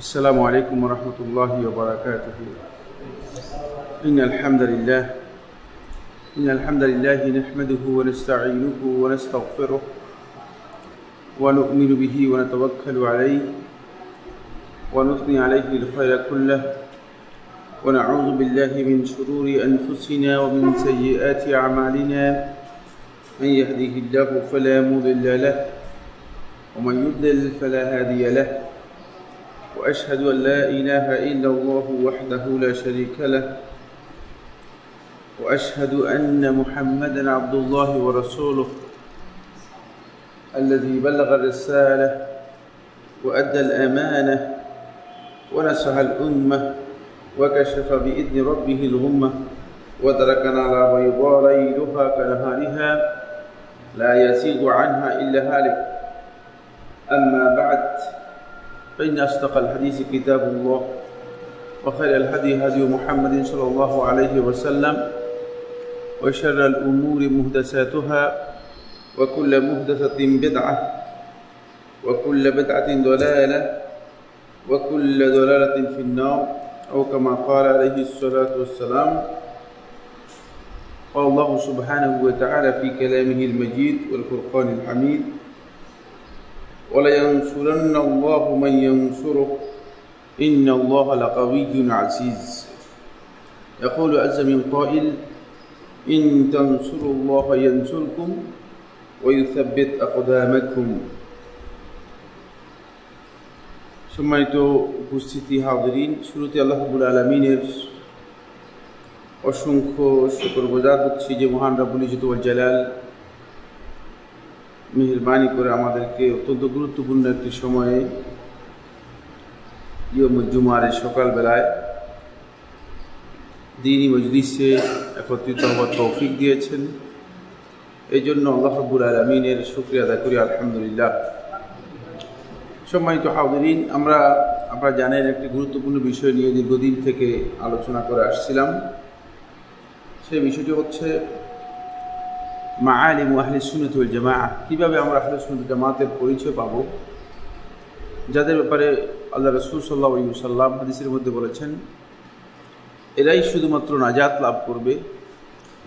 السلام عليكم ورحمة الله وبركاته. إن الحمد لله نحمده ونستعينه ونستغفره ونؤمن به ونتوكل عليه ونثني عليه الخير كله ونعوذ بالله من شرور أنفسنا ومن سيئات أعمالنا. من يهده الله فلا مضل له ومن يضلل فلا هادي له. وأشهد أن لا إله إلا الله وحده لا شريك له وأشهد أن محمدا عبد الله ورسوله الذي بلغ الرسالة وأدى الأمانة ونصح الأمة وكشف بإذن ربه الغمة وتركنا على بيضاء ليلها كنهارها لا يزيغ عنها إلا هالك. أما بعد، فإن أصدق الحديث كتاب الله وخير الهدي هدي محمد صلى الله عليه وسلم وشر الأمور محدثاتها وكل محدثة بدعة وكل بدعة ضلالة وكل ضلالة في النار، أو كما قال عليه الصلاة والسلام. قال الله سبحانه وتعالى في كلامه المجيد والفرقان الحميد: وَلَيَنْصُرَنَّ اللَّهُ مَنْ يَنْصُرُهُ إِنَّ اللَّهَ لَقَوِيٌّ عَزِيزٌ. يقول عز من قائل: إن تنصروا الله ينصركم ويثبت أقدامكم. সম্মানিত উপস্থিতি হাজিরিন, শুরুতে আল্লাহ রাব্বুল আলামিনের অসংখ্য শুকরগুজার হচ্ছি যে মহান রব্বুল ইজ্জত ওয়াল জালাল মেহেরবানি করে আমাদেরকে অত্যন্ত গুরুত্বপূর্ণ একটি সময়ে ইয়মুল জুমার সকালবেলায় দ্বীনি মজলিসে একত্রিত হওয়ার তৌফিক দিয়েছেন। এই জন্য আল্লাহ রাব্বুল আলামিনের শুকরিয়া আদায় করি, আলহামদুলিল্লাহ। সম্মানিত হাজিরিন, আপনারা জানেন একটি গুরুত্বপূর্ণ বিষয় নিয়ে দীর্ঘদিন থেকে আলোচনা করে আসছিলাম। সেই বিষয়টি হচ্ছে মাআলিম আহলে সুন্নাত ওয়াল জামাআহ। কীভাবে আমরা আহলে সুন্নাত জামাতের পরিচয় পাব, যাদের ব্যাপারে আল্লাহ রাসূল সাল্লাল্লাহু আলাইহি ওয়াসাল্লাম হাদিসের মধ্যে বলেছেন এরাই শুধুমাত্র নাজাত লাভ করবে,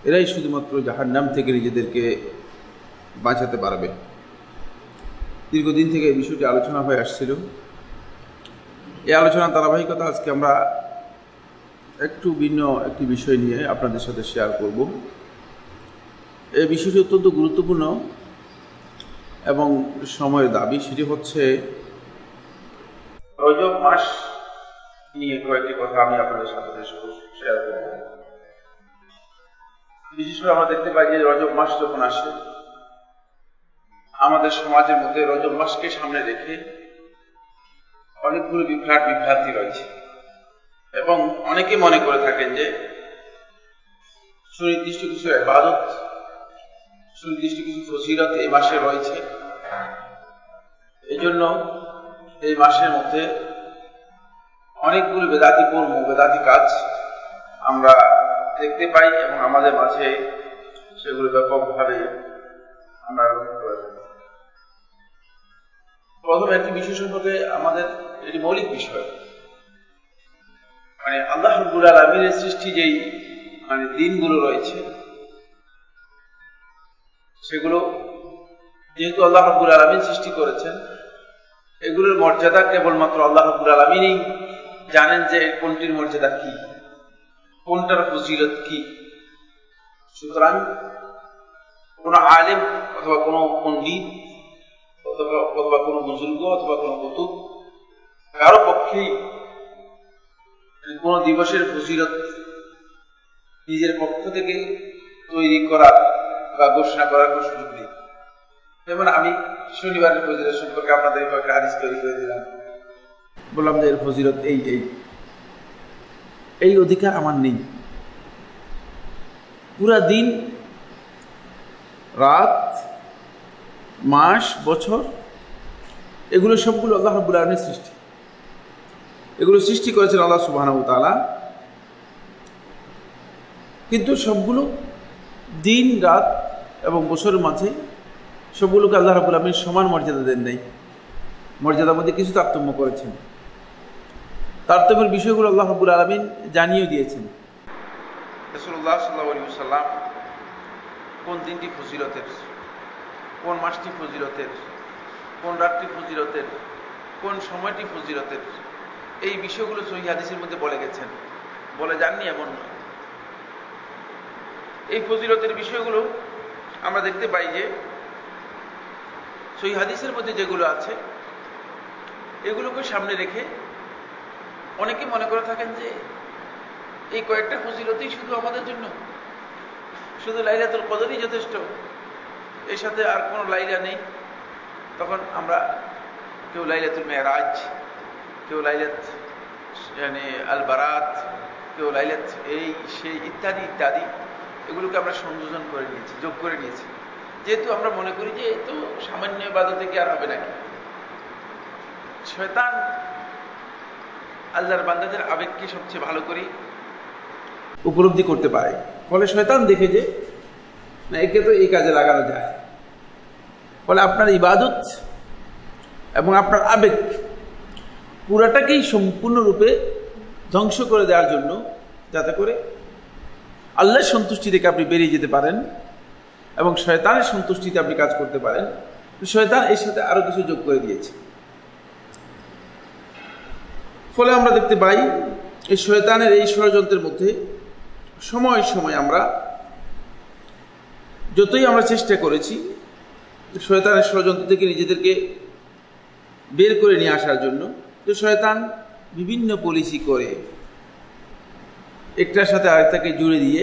এরাই শুধুমাত্র জাহান্নাম থেকে নিজেদেরকে বাঁচাতে পারবে। দীর্ঘদিন থেকে এই বিষয়টি আলোচনা হয়ে আসছিল। এই আলোচনার ধারাবাহিকতা আজকে আমরা একটু ভিন্ন একটি বিষয় নিয়ে আপনাদের সাথে শেয়ার করব। এই বিষয়টি অত্যন্ত গুরুত্বপূর্ণ এবং সময়ের দাবি। সেটি হচ্ছে রজব মাস নিয়ে কয়েকটি কথা আমি আপনাদের সাথে শেয়ার করব। বিশেষ করে আমরা দেখতে পাই যে রজব মাস যখন আসে, আমাদের সমাজের মধ্যে রজব মাসকে সামনে রেখে অনেকগুলো বিভ্রান্তি রয়েছে এবং অনেকে মনে করে থাকেন যে সুনির্দিষ্ট কিছু ইবাদত, সুনির্দিষ্ট কিছু ফজিলত এই মাসে রয়েছে। এই জন্য এই মাসের মধ্যে অনেকগুলো বেদাতি কাজ আমরা দেখতে পাই এবং আমাদের মাঝে সেগুলো ব্যাপকভাবে আমরা লক্ষ্য করে থাকি। প্রথমে একটি বিষয় সম্পর্কে আমাদের এটি মৌলিক বিষয়, আল্লাহ রাব্বুল আলামিনের সৃষ্টি যেই দিনগুলো রয়েছে, সেগুলো যেহেতু আল্লাহ রাব্বুল আলামিন সৃষ্টি করেছেন, এগুলোর মর্যাদা কেবলমাত্র আল্লাহ রাব্বুল আলামিনই জানেন যে কোনটির মর্যাদা কি, কোনটার ফজিলত কি। সুতরাং কোনো আলেম অথবা কোনো পণ্ডিত অথবা কোনো বুজুর্গ অথবা কোনো কুতুব কারো পক্ষেই কোনো দিবসের ফজিলত নিজের পক্ষ থেকে তৈরি করার বা ঘোষণা করার কোনো সুযোগ নেই। যেমন আমি শনিবারের ফজিলত সম্পর্কে আপনাদের একটা হাদিস তৈরি করে দিলাম, বললাম যে এর ফজিলত এই অধিকার আমার নেই। পুরা দিন, রাত, মাস, বছর, এগুলো সবগুলো আল্লাহ রাব্বুল আলামিনের সৃষ্টি। এগুলো সৃষ্টি করেছেন আল্লাহ সুবহানাহু ওয়া তাআলা, কিন্তু সবগুলো দিন, রাত এবং বছরের মাঝে সবগুলোকে আল্লাহ রাব্বুল আলামিন সমান মর্যাদা দেন নাই। মর্যাদার মধ্যে কিছু তারতম্য করেছেন। তারতম্যের বিষয়গুলো আল্লাহ রাব্বুল আলামিন জানিয়ে দিয়েছেন। রাসূলুল্লাহ সাল্লাল্লাহু আলাইহি ওয়াসাল্লাম কোন দিনটি ফজিলতের, কোন মাসটি ফজিলতের, কোন রাতটি ফজিলতের, কোন সময়টি ফজিলতের, এই বিষয়গুলো সহিহ হাদিসের মধ্যে বলে গেছেন, বলে যাননি এমন নয়। এই ফজিলতের বিষয়গুলো আমরা দেখতে পাই যে সহিহ হাদিসের মধ্যে যেগুলো আছে এগুলোকে সামনে রেখে অনেকে মনে করে থাকেন যে এই কয়েকটা ফজিলতই শুধু আমাদের জন্য, শুধু লাইলাতুল কদরই যথেষ্ট, এর সাথে আর কোনো লাইলা নেই। তখন আমরা কেউ লাইলাতুল মেরাজ, কেউ লাইলাত আল বারাত, কেউ লাইলাত এই সেই ইত্যাদি ইত্যাদি, এগুলোকে আমরা সংযোজন করে নিয়েছি, যোগ করে নিয়েছি, যেহেতু আমরা মনে করি যে এই তো সামান্য ইবাদতে কি আর হবে নাকি। শয়তান আল্লাহর বান্দাদের আবেগকে সবচেয়ে ভালো করে উপলব্ধি করতে পারে, ফলে শয়তান দেখে যে না, একে তো এই কাজে লাগানো যায়, ফলে আপনার ইবাদত এবং আপনার আবেগ পুরাটাকেই সম্পূর্ণরূপে ধ্বংস করে দেওয়ার জন্য, যাতে করে আল্লাহর সন্তুষ্টি থেকে আপনি বেরিয়ে যেতে পারেন এবং শয়তানের সন্তুষ্টিতে আপনি কাজ করতে পারেন, শয়তান এর সাথে আরো কিছু যোগ করে দিয়েছে। ফলে আমরা দেখতে পাই এই শয়তানের এই ষড়যন্ত্রের মধ্যে সময় সময় আমরা যতই আমরা চেষ্টা করেছি শয়তানের ষড়যন্ত্র থেকে নিজেদেরকে বের করে নিয়ে আসার জন্য, যে শয়তান বিভিন্ন পলিসি করে একটার সাথে আরেকটাকে জুড়ে দিয়ে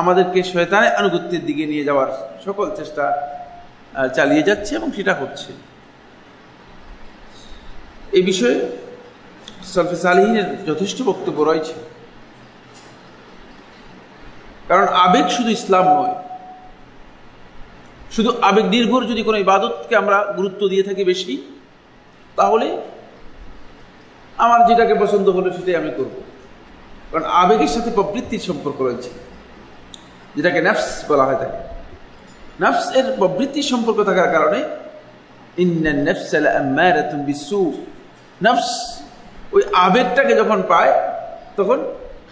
আমাদেরকে শয়তানের আনুগত্যের দিকে নিয়ে যাওয়ার সকল চেষ্টা চালিয়ে যাচ্ছে এবং সেটা হচ্ছে। এই বিষয়ে সালফে সালেহিনের যথেষ্ট বক্তব্য রয়েছে, কারণ আবেগ শুধু ইসলাম নয়। শুধু আবেগ নির্ভর যদি কোনো ইবাদতকে আমরা গুরুত্ব দিয়ে থাকি বেশি, তাহলে আমার যেটাকে পছন্দ হলো সেটাই আমি করব, কারণ আবেগের সাথে প্রবৃত্তির সম্পর্ক রয়েছে, যেটাকে নফস বলা হয় থাকে। নফস এর প্রবৃত্তির সম্পর্ক থাকার কারণে ইন্নান নাফসা লাআম্মারাতুন বিসসু, নফস ওই আবেগটাকে যখন পায় তখন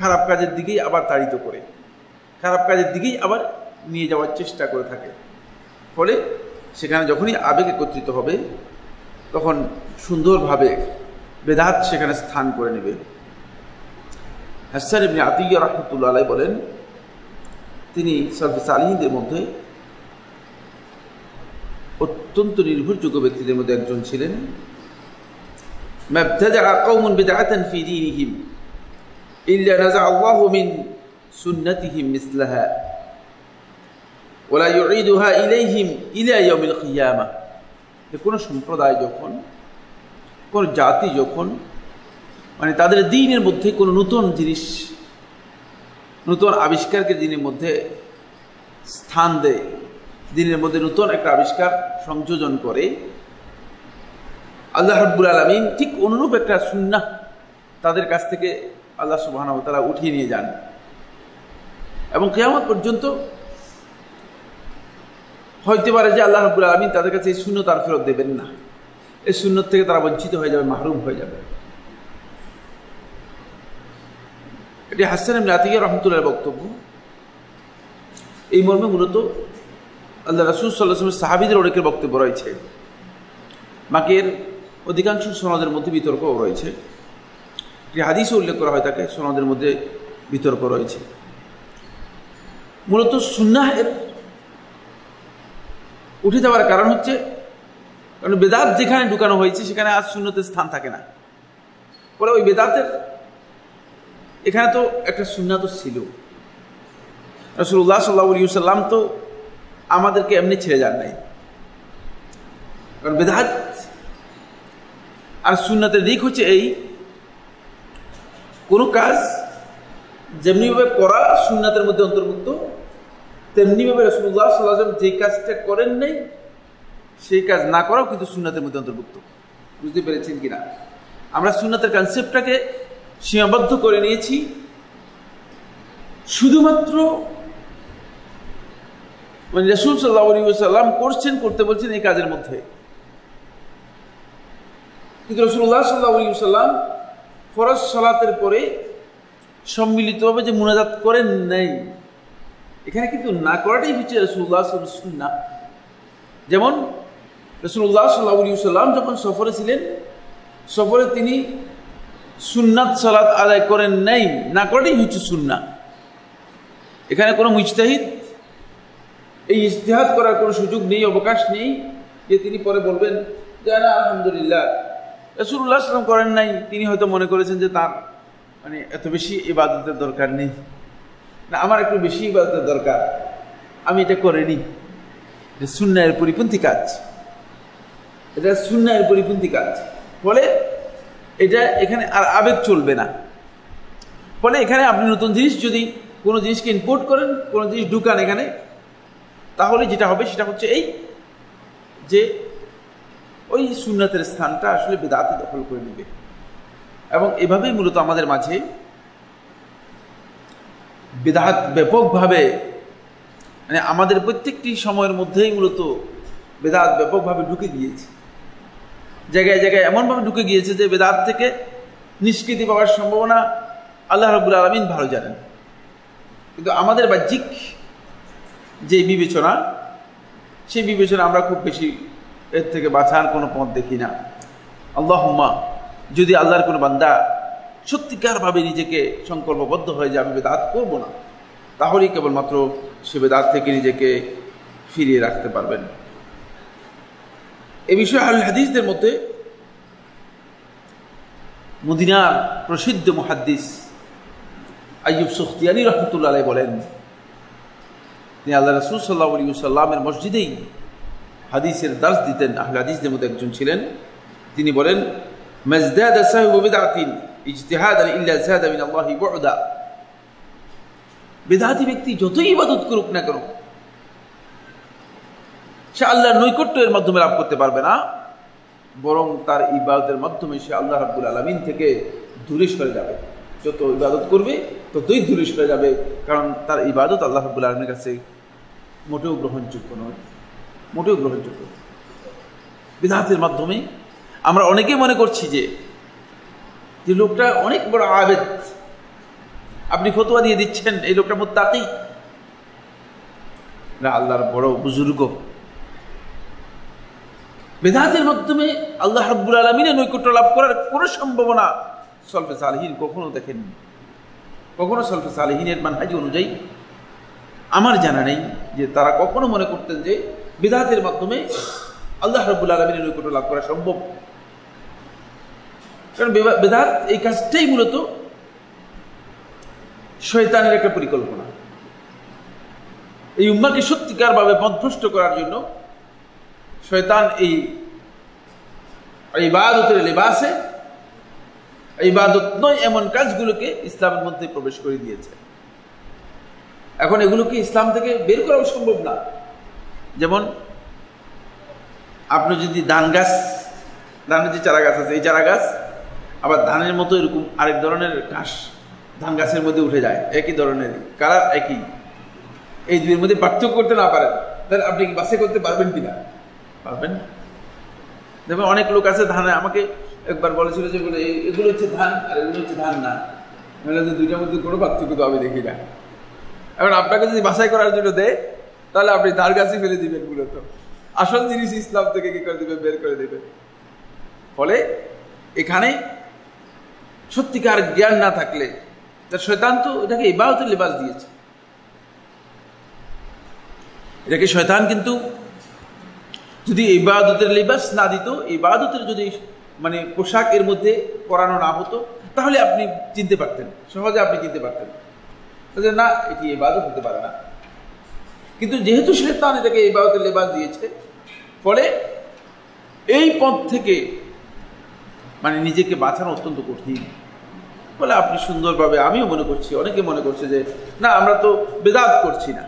খারাপ কাজের দিকেই আবার তাড়িত করে, খারাপ কাজের দিকেই আবার নিয়ে যাওয়ার চেষ্টা করে থাকে। ফলে সেখানে যখনই আবেগ একত্রিত হবে তখন সুন্দরভাবে বেদাত সেখানে স্থান করে নেবে। হাসান ইবনে আতিয়া রাহমাতুল্লাহ আলাইহি বলেন, তিনি সালফে সালেহিনদের মধ্যে অত্যন্ত নির্ভরযোগ্য ব্যক্তিদের মধ্যে একজন ছিলেন। মাবতাদা'a কওমুন বিদআতান ফি দীনিহিম ইল্লা নাযা'a আল্লাহু মিন সুন্নাতিহিম মিসলাহা ওয়া লা ইউঈদুহা ইলাইহিম ইলা ইয়াউমিল কিয়ামাহ। কোন সম্প্রদায় যখন, কোন জাতি যখন মানে তাদের দ্বীনের মধ্যে কোনো নতুন জিনিস, নতুন আবিষ্কারকে দ্বীনের মধ্যে স্থান দেয়, দ্বীনের মধ্যে নতুন একটা আবিষ্কার সংযোজন করে, আল্লাহ রাব্বুল আলামিন ঠিক অনুরূপ একটা সুন্নাহ তাদের কাছ থেকে আল্লাহ সুবহানাহু ওয়া তাআলা উঠিয়ে নিয়ে যান এবং কিয়ামত পর্যন্ত হইতে পারে যে আল্লাহ রাব্বুল আলামিন তাদের কাছে এই সুন্নাত আর ফেরত দেবেন না, এই সুন্নাত থেকে তারা বঞ্চিত হয়ে যাবে, মাহরুম হয়ে যাবে। এটি হাসান ইবনে আতিয়া রাহমাতুল্লাহর বক্তব্য। এই মর্মে মূলত আল্লাহ রাসূল সাল্লাল্লাহু আলাইহি ওয়াসাল্লাম সাহাবীদের অনেকের বক্তব্য রয়েছে। মাকের অধিকাংশ সনদের মধ্যে বিতর্কও রয়েছে, যে হাদিসে উল্লেখ করা হয় তাকে সনদের মধ্যে বিতর্ক রয়েছে। মূলত সুন্নাহের উঠে যাওয়ার কারণ হচ্ছে, কারণ বেদাত যেখানে ঢুকানো হয়েছে সেখানে আজ সুন্নতের স্থান থাকে না। ফলে ওই বেদাতের এখানে তো একটা সুন্নাত ছিল। রাসূলুল্লাহ সাল্লাল্লাহু আলাইহি ওয়াসাল্লাম তো আমাদেরকে এমনি ছেড়ে যান নাই, কারণ বেদাত আর সুন্নাতের দিক হচ্ছে এই, কোনো কাজ যেমনিভাবে করা সুন্নাতের মধ্যে অন্তর্ভুক্ত, তেমনিভাবে রাসূলুল্লাহ সাল্লাল্লাহু আলাইহি ওয়াসাল্লাম যে কাজটা করেন নাই সেই কাজ না করাও কিন্তু সুন্নাতের মধ্যে অন্তর্ভুক্ত। বুঝতে পেরেছেন কিনা? আমরা সুন্নাতের কনসেপ্টটাকে সীমাবদ্ধ করে নিয়েছি শুধুমাত্র মানে রাসূল সাল্লাল্লাহু আলাইহি ওয়াসাল্লাম করছেন, করতে বলছেন এই কাজের মধ্যে। কিন্তু রাসূলুল্লাহ সাল্লাল্লাহু আলাইহি ওয়াসাল্লাম ফরজ সালাতের পরে সম্মিলিতভাবে যে মুনাজাত করেন নাই, এখানে কিন্তু না করাটাই হচ্ছে রাসূলুল্লাহ সাল্লাল্লাহু আলাইহি ওয়াসাল্লাম সুন্নাহ। যেমন রাসূলুল্লাহ সাল্লাল্লাহু আলাইহি ওয়াসাল্লাম যখন সফরে ছিলেন, সফরে তিনি সুন্নাত সালাত আদায় করেন নাই, না করাটাই হচ্ছে সুন্নাহ। এখানে কোনো মুজতাহিদ এই ইজতিহাদ করার কোনো সুযোগ নেই, অবকাশ নেই যে তিনি পরে বলবেন যে না আলহামদুলিল্লাহ রাসূলুল্লাহ সাল্লাল্লাহু আলাইহি ওয়াসাল্লাম করেন নাই, তিনি হয়তো মনে করেছেন যে তার মানে এত বেশি ইবাদতের দরকার নেই, না আমার একটু বেশি ইবাদতের দরকার, আমি এটা করে নিই। এটা সুন্নাহের পরিপন্থী কাজ, এটা সুন্নাহের পরিপন্থী কাজ। ফলে এটা এখানে আর আবেগ চলবে না। ফলে এখানে আপনি নতুন জিনিস যদি কোনো জিনিসকে ইম্পোর্ট করেন, কোনো জিনিস ঢুকান এখানে, তাহলে যেটা হবে সেটা হচ্ছে এই যে ওই সুন্নাতের স্থানটা আসলে বিদআতে দখল করে নেবে। এবং এভাবেই মূলত আমাদের মাঝে বিদআত ব্যাপকভাবে, মানে আমাদের প্রত্যেকটি সময়ের মধ্যেই মূলত বিদআত ব্যাপকভাবে ঢুকে গিয়েছে। জায়গায় জায়গায় এমনভাবে ঢুকে গিয়েছে যে বিদআত থেকে নিষ্কৃতি পাওয়ার সম্ভাবনা আল্লাহ রাব্বুল আলামিন ভালো জানেন। কিন্তু আমাদের বাহ্যিক যে বিবেচনা, সেই বিবেচনা আমরা খুব বেশি এর থেকে বাঁচার কোনো পথ দেখি না। আল্লাহুম্মা, যদি আল্লাহর কোনো বান্দা সত্যিকারভাবে নিজেকে সংকল্পবদ্ধ হয়ে যে আমি বিদআত করব না, তাহলেই কেবলমাত্র সে বিদআত থেকে নিজেকে ফিরিয়ে রাখতে পারবেন। এ বিষয়ে আহলে হাদিসদের মধ্যে মদিনার প্রসিদ্ধ মুহাদ্দিস আইয়ুব সুখতিয়ানী রাহমাতুল্লাহ আলাইহি বলেন, তিনি আল্লাহ রাসূল সাল্লাল্লাহু আলাইহি ওয়াসাল্লামের মসজিদেই হাদিসের দার্স দিতেন, আহলে হাদিসদের মধ্যে একজন ছিলেন। তিনি বলেন, মাজদাদা সাহিবু বিদআতিন ইজতিহাদান ইল্লা যাদা মিনাল্লাহি বু'দা। বিদআতি ব্যক্তি যতই ইবাদত করুক না কেন, সে আল্লাহর নৈকট্যের মাধ্যমে লাভ করতে পারবে না, বরং তার ইবাদতের মাধ্যমে সে আল্লাহ রাব্বুল আলামিন থেকে দূরে সরে যাবে। যত ইবাদত করবে ততই দূরে সরে যাবে, কারণ তার ইবাদত আল্লাহ রাব্বুল আলামিনের কাছে মোটেও গ্রহণযোগ্য নয়, মোটেও গ্রহণযোগ্য। বিদআতের মাধ্যমে আমরা অনেকেই মনে করছি যে লোকটা অনেক বড় আবেদ, আপনি ফতোয়া দিয়ে দিচ্ছেন এই লোকটা মুত্তাকি, না আল্লাহর বড় বুজুর্গ। বিদআতের মাধ্যমে আল্লাহ রাব্বুল আলামিনের নৈকট্য লাভ করার কোনো সম্ভাবনা সলফে সালেহীন কখনো দেখেননি। কখনো সলফে সালেহীনের মানহাজ অনুযায়ী আমার জানা নেই যে তারা কখনো মনে করতেন যে বিদআতের মাধ্যমে আল্লাহ রাব্বুল আলামিনের নৈকট্য লাভ করা সম্ভব। কারণ বিদআত এই কাজটাই মূলত শয়তানের একটা পরিকল্পনা। এই উম্মাহকে সত্যিকারভাবে পথভ্রষ্ট করার জন্য শয়তান এই ইবাদতের লেবাসে, ইবাদত নয় এমন কাজগুলোকে ইসলামের মধ্যে প্রবেশ করে দিয়েছে। এখন এগুলোকে ইসলাম থেকে বের করা সম্ভব না। যেমন আপনি যদি ধান গাছ, ধানের যে চারা গাছ আছে, এই চারা গাছ আবার ধানের মতো এরকম আরেক ধরনের ঘাস ধান গাছের মধ্যে উঠে যায়, একই ধরনের কালার একই, এই দুইয়ের মধ্যে পার্থক্য করতে না পারেন, তাহলে আপনি কি বাছাই করতে পারবেন কিনা? পারবেন না। দেখবেন অনেক লোক আছে ধানে, আমাকে একবার বলেছিল যে বলে এগুলো হচ্ছে ধান আর এগুলো হচ্ছে ধান না, দুইটার মধ্যে কোনো পার্থক্য তো আমি দেখি না। এখন আপনাকে যদি বাছাই করার জন্য দেয়, তাহলে আপনি ধান গাছই ফেলে দিবেন, মূলত আসল জিনিস ইসলাম থেকে কি করে দিবেন, বের করে দিবেন। ফলে এখানে সত্যিকার জ্ঞান না থাকলে, তার শয়তান তো এটাকে ইবাদতের লেবাস দিয়েছে। এটাকে শয়তান কিন্তু যদি ইবাদতের লেবাস না দিত, ইবাদতের যদি মানে পোশাক এর মধ্যে পরানো না হতো, তাহলে আপনি চিনতে পারতেন, সহজে আপনি চিনতে পারতেন না এটি ইবাদত হতে পারে না। কিন্তু যেহেতু শয়তান এটাকে ইবাদতের লেবাস দিয়েছে, ফলে এই পথ থেকে মানে নিজেকে বাঁচানো অত্যন্ত কঠিন। বলে আপনি সুন্দরভাবে, আমিও মনে করছি, অনেকে মনে করছে যে না আমরা তো বিদআত করছি না।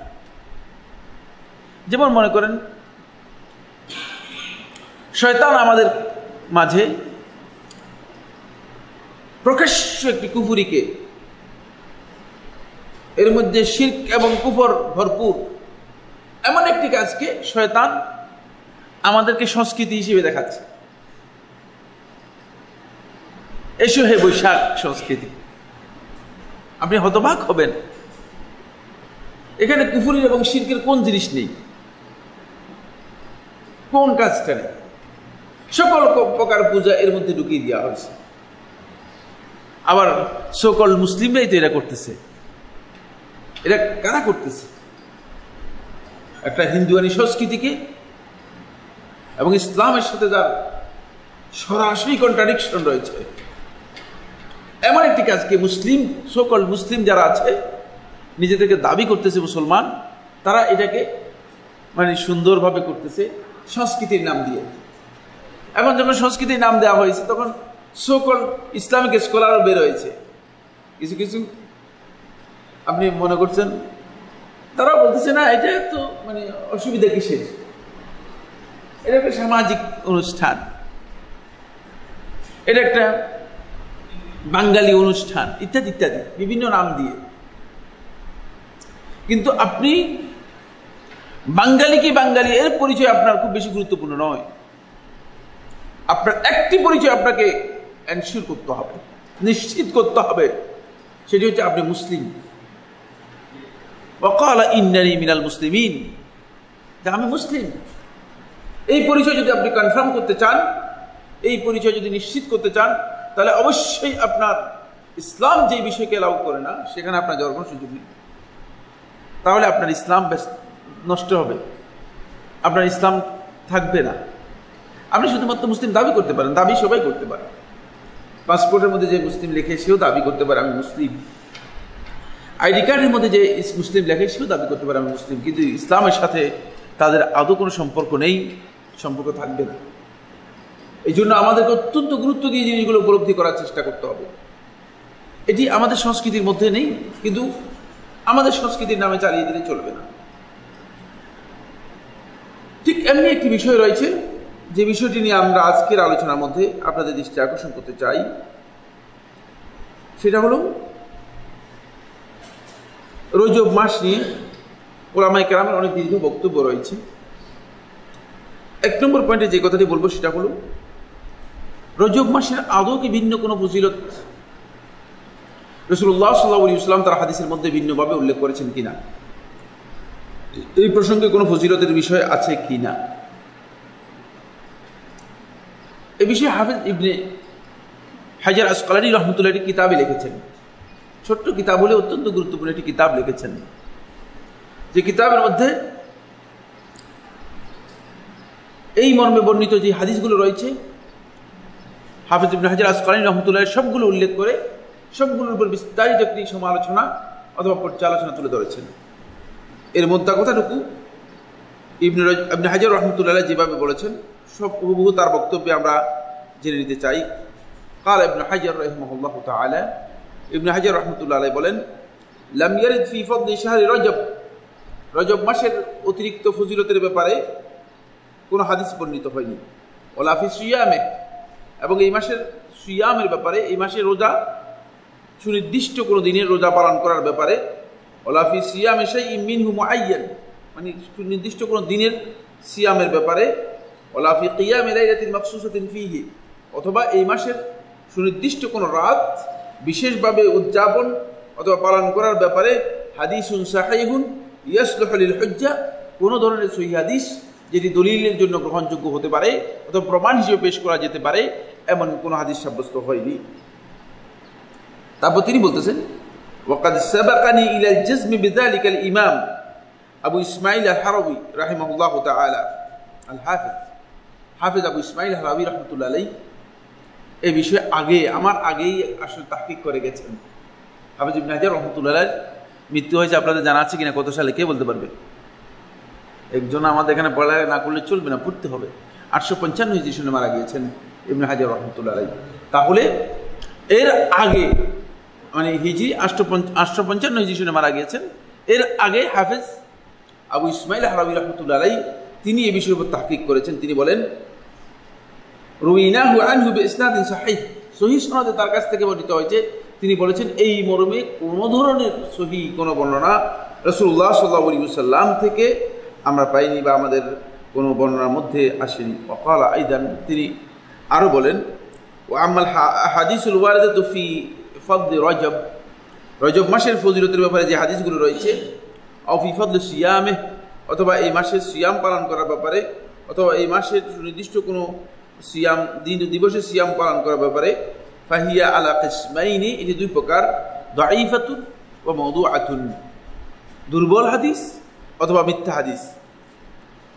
যেমন মনে করেন শয়তান আমাদের মাঝে প্রকাশ্য একটি কুফরিকে, এর মধ্যে শিরক এবং কুফর ভরপুর এমন একটি কাজকে শয়তান আমাদেরকে সংস্কৃতি হিসেবে দেখাচ্ছে। এসো হে বৈশাখ সংস্কৃতি। আপনি হতবাক হবেন, এখানে কুফরি এবং শিরকের কোন জিনিস নেই, কোন কাজটা নেই। সকল প্রকার পূজা এর মধ্যে ঢুকিয়ে দেওয়া হয়েছে। আবার সকল মুসলিমরাই তো এরা করতেছে। এরা কারা করতেছে? একটা হিন্দুয়ানি সংস্কৃতিকে এবং ইসলামের সাথে যার সরাসরি কন্ট্রাডিকশন রয়েছে এমন একটি কাজকে মুসলিম, সকল মুসলিম যারা আছে নিজেদেরকে দাবি করতেছে মুসলমান, তারা এটাকে মানে সুন্দরভাবে করতেছে সংস্কৃতির নাম দিয়ে। এখন যখন সংস্কৃতির নাম দেওয়া হয়েছে তখন সকল ইসলামিক স্কলারও বের হয়েছে। কিছু কিছু আপনি মনে করছেন তারা বলতেছে না এটা তো মানে অসুবিধা কিসের, এটা একটা সামাজিক অনুষ্ঠান, এটা একটা বাঙালি অনুষ্ঠান ইত্যাদি ইত্যাদি বিভিন্ন নাম দিয়ে। কিন্তু আপনি বাঙালি কি বাঙালি এর পরিচয় আপনার খুব বেশি গুরুত্বপূর্ণ নয়। আপনার একটি পরিচয় আপনাকে এনশিওর করতে হবে, নিশ্চিত করতে হবে, সেটি হচ্ছে আপনি মুসলিম। ওয়াকালা ইন্নানি মিনাল মুসলিমিন, আমি মুসলিম। এই পরিচয় যদি আপনি কনফার্ম করতে চান, এই পরিচয় যদি নিশ্চিত করতে চান, তাহলে অবশ্যই আপনার ইসলাম যে বিষয়কে এলাও করে না সেখানে আপনার যাওয়ার কোনো সুযোগ নেই। তাহলে আপনার ইসলাম নষ্ট হবে, আপনার ইসলাম থাকবে না। আপনি শুধুমাত্র মুসলিম দাবি করতে পারেন, দাবি সবাই করতে পারে। পাসপোর্টের মধ্যে যে মুসলিম লেখে সেও দাবি করতে পারে আমি মুসলিম। আইডি কার্ডের মধ্যে যে মুসলিম লেখে সেও দাবি করতে পারে আমি মুসলিম। কিন্তু ইসলামের সাথে তাদের আদৌ কোনো সম্পর্ক নেই, সম্পর্ক থাকবে না। এই জন্য আমাদেরকে অত্যন্ত গুরুত্ব দিয়ে জিনিসগুলো উপলব্ধি করার চেষ্টা করতে হবে। এটি আমাদের সংস্কৃতির মধ্যে নেই, কিন্তু আমাদের সংস্কৃতির নামে চালিয়ে দিলে চলবে না। ঠিক এমনি একটি বিষয় রয়েছে যে বিষয়টি নিয়ে আমরা আজকের আলোচনার মধ্যে আপনাদের দৃষ্টি আকর্ষণ করতে চাই, সেটা হলো রজব মাস নিয়ে ওলামায়ে কেরামের অনেক দীর্ঘ বক্তব্য রয়েছে। এক নম্বর পয়েন্টে যে কথাটি বলবো সেটা হলো রজব মাসের আদৌ কি ভিন্ন কোনো ফজিলত রাসূলুল্লাহ সাল্লাল্লাহু আলাইহি ওয়াসাল্লাম তার হাদিসের মধ্যে ভিন্নভাবে উল্লেখ করেছেন কিনা, এই প্রসঙ্গে কোনো ফজিলতের বিষয় আছে কিনা। এই বিষয়ে হাফেজ ইবনে হাজার আসকালানী রাহমাতুল্লাহ একটি কিতাবে লিখেছেন। ছোট্ট কিতাব হলে অত্যন্ত গুরুত্বপূর্ণ একটি কিতাব লিখেছেন, যে কিতাবের মধ্যে এই মর্মে বর্ণিত যে হাদিসগুলো রয়েছে হাফেজ ইবনে হাজার আসকালানী রাহমাতুল্লাহ সবগুলো উল্লেখ করে সবগুলোর উপর বিস্তারিত একটি সমালোচনা অথবা পর্যালোচনা তুলে ধরেছেন। এর মধ্যে কথাটুকু ইবনে হাজার রাহমাতুল্লাহ যেভাবে বলেছেন সব হুবহু তার বক্তব্যে আমরা জেনে নিতে চাই। قال ابن حجر رحمه الله تعالى, ইবনে হাজার রাহমাতুল্লাহ আলাইহি বলেন, লাম ইয়ারিদ ফি ফাদলি শাহরি রজব, রজব মাসের অতিরিক্ত ফজিলতের ব্যাপারে কোনো হাদিস বর্ণিত হয়নি। ওয়ালা ফি সিয়ামে, এবং এই মাসের সিয়ামের ব্যাপারে, এই মাসে রোজা সুনির্দিষ্ট কোনো দিনের রোজা পালন করার ব্যাপারে, ওয়ালা ফি সিয়ামে শাইইন মিনহু মুআয়্যান, মানে সুনির্দিষ্ট কোনো দিনের সিয়ামের ব্যাপারে, ওয়ালা ফি কিয়ামি লাইলাতিন মাখসুসাতিন ফীহি, অথবা এই মাসের সুনির্দিষ্ট কোনো রাত বিশেষভাবে উদযাপন অথবা পালন করার ব্যাপারে হাদিসুন সাহিহুন ইয়াসলুহু লিল হুজ্জা, কোনো ধরনের সহিহ হাদিস যেটি দলিলের জন্য গ্রহণযোগ্য হতে পারে অথবা প্রমাণ হিসেবে পেশ করা যেতে পারে এমন কোনো হাদিস সাব্যস্ত হয়নি। তারপর তিনি বলতেছেন, ওয়াকাদ সাবাকানি ইলাল জাজমি বিযালিকা আল ইমাম আবু ইসমাঈল আল হারাবী রাহিমাহুল্লাহু তাআলা, আল হাফেজ আবু ইসমাঈল আল হারাবী রাহমাতুল্লাহ আলাইহি এই বিষয়ে আমার আগেই আসলে তাহকিক করে গেছেন। হাফেজ ইবনে হাজার রাহমাতুল্লাহ আলাইহির মৃত্যু হয়েছে আপনাদের জানা আছে কিনা, কত সালে, কে বলতে পারবে? একজন আমাদের এখানে পড়ালেখা না করলে চলবে না, পড়তে হবে। 855 হিজরি সনে মারা গিয়েছেন ইবনে হাজার রাহমাতুল্লাহ আলাইহি। তাহলে এর আগে মানে হিজরি 855 হিজরি সনে মারা গিয়েছেন, এর আগে হাফেজ আবু ইসমাঈল হারাবী রাহমাতুল্লাহ আলাইহি তিনি এই বিষয়ের উপর তাহকিক করেছেন। তিনি বলেন, রুইনাহু আনহু বিইসনাদিন সহিহ, সহিহ সনদে তার কাছ থেকে বর্ণিত হয়েছে, তিনি বলেছেন এই মর্মে কোনো ধরনের সহিহ কোনো বর্ণনা রাসূলুল্লাহ সাল্লাল্লাহু আলাইহি ওয়াসাল্লাম থেকে আমরা পাইনি বা আমাদের কোনো বর্ণনার মধ্যে আসেনি। ওয়াকালা আইদান, তিনি আরও বলেন, ওয়া আম্মাল হাদিসুল ওয়ারিদাতু ফি ফাদলি রজব, রজব মাসের ফজিলতের ব্যাপারে যে হাদিসগুলো রয়েছে, আও ফি ফাদলি সিয়ামে, অথবা এই মাসের সিয়াম পালন করার ব্যাপারে, অথবা এই মাসের নির্দিষ্ট কোনো সিয়াম দিবসে সিয়াম পালন করার ব্যাপারে, ফাহিয়া আলা কিসমাইনি, এটি দুই প্রকার, দাঈফাতুন ওয়া মাওদুআতুন, দুর্বল হাদিস অথবা মিথ্যা হাদিস।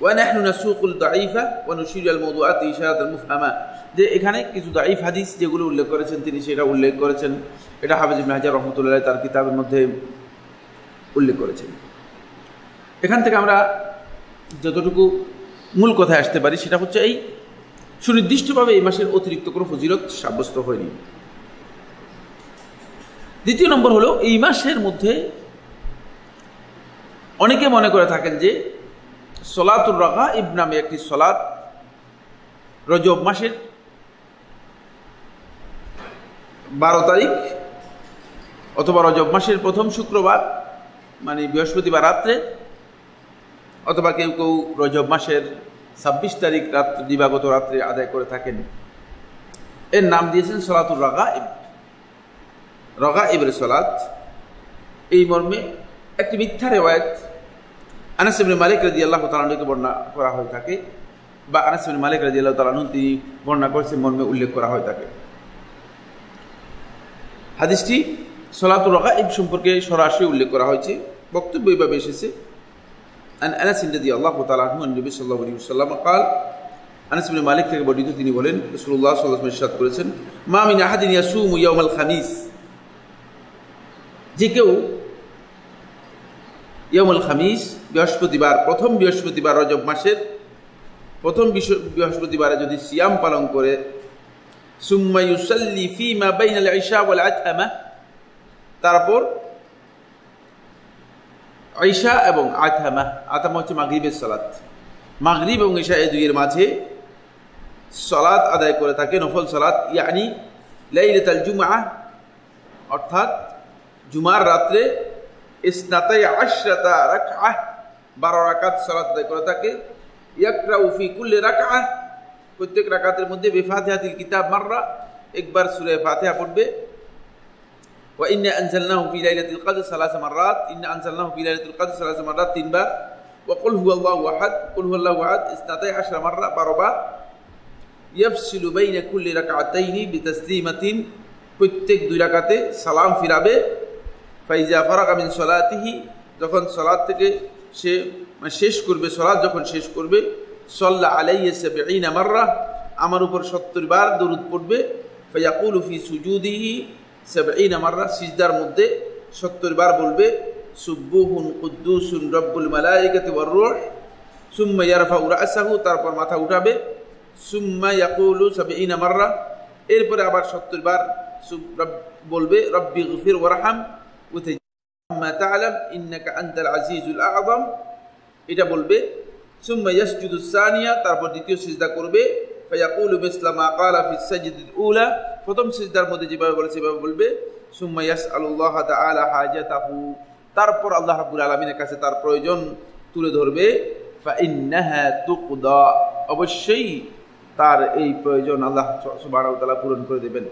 ওয়া নাহনু নাসুকুল দাঈফা ওয়া নুশিরু আল মাওদুআতি ইশারাতান মুফহামা, যে এখানে কিছু দাঈফ হাদিস যেগুলো উল্লেখ করেছেন তিনি সেটা উল্লেখ করেছেন, এটা হাফেজ ইবনে হাজার রাহমাতুল্লাহ তার কিতাবের মধ্যে উল্লেখ করেছেন। এখান থেকে আমরা যতটুকু মূল কথায় আসতে পারি সেটা হচ্ছে এই সুনির্দিষ্টভাবে এই মাসের অতিরিক্ত কোনো ফজিলত সাব্যস্ত হয়নি। দ্বিতীয় নম্বর হলো, এই মাসের মধ্যে অনেকে মনে করে থাকেন যে সলাতুর রাগাইব নামে একটি সলাত রজব মাসের 12 তারিখ অথবা রজব মাসের প্রথম শুক্রবার মানে বৃহস্পতিবার রাত্রে, অথবা কেউ কেউ রজব মাসের 26 তারিখ রাত্রে দিবাগত রাত্রে আদায় করে থাকেন। এর নাম দিয়েছেন সলাতুর রাগাইব, রাগাইবের সলাত। এই মর্মে একটি মিথ্যা রিওয়ায়াত আনাস ইবনে মালিক রাদিয়াল্লাহু তাআলা আনহুকে বর্ণনা করা হয়ে থাকে, বা আনাস ইবনে মালিক রাদিয়াল্লাহু তাআলা আনহু তিনি বর্ণনা করেছেন মর্মে উল্লেখ করা হয়ে থাকে। হাদিসটি সলাতুর রাগাইব সম্পর্কে সরাসরি উল্লেখ করা হয়েছে, বক্তব্য এইভাবে এসেছে, আন আনাস রাদিয়াল্লাহু তাআলা আনহু নবী সাল্লাল্লাহু আলাইহি ওয়াসাল্লাম قال, আনাস ইবনে মালিক থেকে বর্ণিত তিনি বলেন রাসূলুল্লাহ সাল্লাল্লাহু আলাইহি ওয়াসাল্লাম ইরশাদ করেছেন, মা মিন আহাদিন ইয়াসুমু ইয়াওমাল খামিস, যে কেউ ইয়াউমুল খামিস বৃহস্পতিবার, প্রথম বৃহস্পতিবার রজব মাসের প্রথম বৃহস্পতিবারে যদি সিয়াম পালন করে, সুম্মা ইউসাল্লি ফীমা বাইনাল ইশা ওয়াল আতমা, তারপর ইশা এবং আতমা, আতমা হচ্ছে মাগরিবের সালাত, মাগরিব এবং ইশা এই দুইয়ের মাঝে সালাত আদায় করে থাকে, নফল সালাত, ইয়ানি লাইলাতুল জুমআ, অর্থাৎ জুমার রাত্রে ইসনাতাই আশরাতা রাকআহ, 12 রাকাত সালাত আদায় করে থাকে, ইয়াকরাউ ফি কুল্লি রাকআহ, প্রত্যেক রাকাতের মধ্যে বিফাতিহাতিল কিতাব মাররা, একবার সূরা ফাতিহা পড়বে, ওয়া ইন্না আনজালনাহু ফি লাইলাতিল কদর 3 মাররাত, ইন্না আনজালনাহু ফি লাইলাতিল কদর 3 মাররাত 3 বার, ওয়া কুল হুয়াল্লাহু আহাদ, কুল হুয়াল্লাহু আহাদ ইসনাতাই আশরা মাররা 12 বার, ইয়াফসিলু বাইনা কুল্লি রাকআতাইনি বিতাসলিমাতিন, প্রত্যেক 2 রাকাতে সালাম ফিরাবে, ফাইজা ফারাগা মিন সলাতিহি, যখন সালাত থেকে সে শেষ করবে, সালাত যখন শেষ করবে, সাল্লা আলাইহি 70 মাররা, আমার উপর 70 বার দরুদ পড়বে, ফায়াকুলু ফি সুজুদিহি 70 মাররা, সিজদার মধ্যে 70 বার বলবে, সুবহুন কুদ্দুসুন রব্বুল মালাইকাতি ওয়ার রূহ, সুম্মা ইয়ারফাউ রাসাহু, তারপর মাথা উঠাবে, সুম্মা ইয়াকুলু 70 মাররা, এরপরে আবার 70 বার বলবে, রব্বি গফির ওয়ারহাম মা তা'লাম ইন্নাকা আনতাল আজিজুল আযম, এটা বলবে, সুম্মা ইয়াসজুদু সানিয়া, তারপর দ্বিতীয় সিজদা করবে, ফায়াকুলু মিসলা মা ক্বালা ফিস সাজদাতিল উলা, প্রথম সিজদার মধ্যে যেভাবে বলেছে সেভাবে বলবে, সুম্মা ইয়াসআলুল্লাহ তাআলা হাজাতাহু, তারপর আল্লাহ রাব্বুল আলামিনের কাছে তার প্রয়োজন তুলে ধরবে, ফাইন্নাহা তুকদা, অবশ্যই তার এই প্রয়োজন আল্লাহ সুবহানাহু ওয়া তাআলা পূরণ করে দেবেন।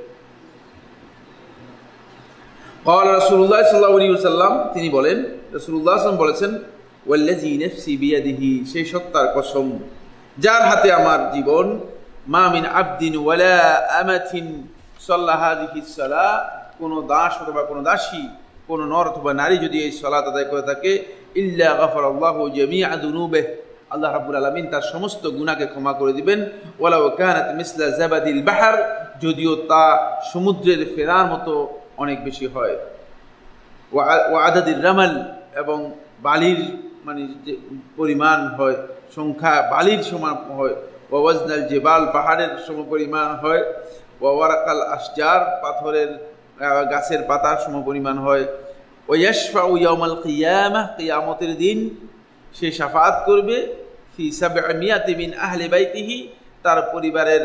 ক্বালা রাসূলুল্লাহ সাল্লাল্লাহু আলাইহি ওয়াসাল্লাম, তিনি বলেন, রাসূলুল্লাহ সাল্লাল্লাহু আলাইহি ওয়াসাল্লাম বলেছেন, ওয়াল্লাযী নাফসি বিয়াদিহি, সেই সত্তার কসম যার হাতে আমার জীবন, মা মিন আবদিন ওয়ালা আমাতিন সাল্লা হাযিহিস সালাহ, কোন দাস অথবা কোন দাসী, কোন নর অথবা নারী যদি এই সালাত আদায় করে থাকে, ইল্লা গাফারাল্লাহু জামিআ যুনুবিহি, আল্লাহ রাব্বুল আলামিন তার সমস্ত গুনাহকে ক্ষমা করে দিবেন, ওয়ালাউ কানাত মিসলা জাবাদিল বাহর, যদিও তা সমুদ্রের ফেনার মতো অনেক বেশি হয়, ওয়া আদাদির রামাল, এবং বালির মানে যে পরিমাণ হয়, সংখ্যা বালির সমান হয়, ওয়া ওয়াজনাল জিবাল, পাহাড়ের সমপরিমাণ হয়, ওয়া ওয়ারাকাল আশজার, পাথরের গাছের পাতার সমপরিমাণ হয়, ওয়া ইয়াশফাউ ইয়াউমাল কিয়ামাহ, কিয়ামতের দিন সে শাফাআত করবে, ফি 700 মিন আহলি বাইতিহি, তার পরিবারের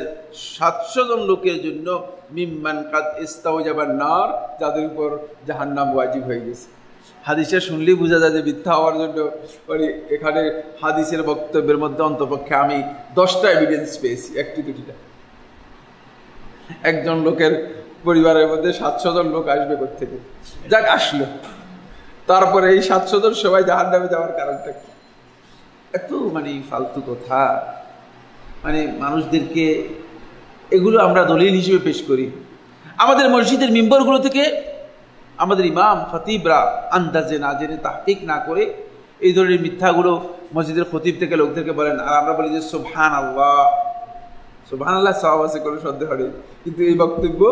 700 জন লোকের জন্য, মিম্মান কাদ ইস্তাওজাবান নার, যাদের উপর জাহান্নাম ওয়াজিব হয়ে গেছে। হাদিসে শুনলেই বোঝা যায় যে মিথ্যা হওয়ার জন্য মানে এখানে হাদিসের বক্তব্যের মধ্যে অন্তপক্ষে আমি 10টা এভিডেন্স পেয়েছি, একটি দুটিটা। একজন লোকের পরিবারের মধ্যে 700 জন লোক আসবে কোত্থেকে, যাক আসলো, তারপরে এই 700 জন সবাই জাহান্নামে যাওয়ার কারণটা কি? এত ফালতু কথা, মানুষদেরকে এগুলো আমরা দলিল হিসেবে পেশ করি। আমাদের মসজিদের মিম্বরগুলো থেকে আমাদের ইমাম খতিবরা আন্দাজে না জেনে তাহকিক না করে এই ধরনের মিথ্যাগুলো মসজিদের খতিব থেকে লোকদেরকে বলেন, আর আমরা বলি যে সুবহানাল্লাহ। সুবহানাল্লাহ সওয়াব আছে, কোনো সন্দেহ নেই, কিন্তু এই বক্তব্য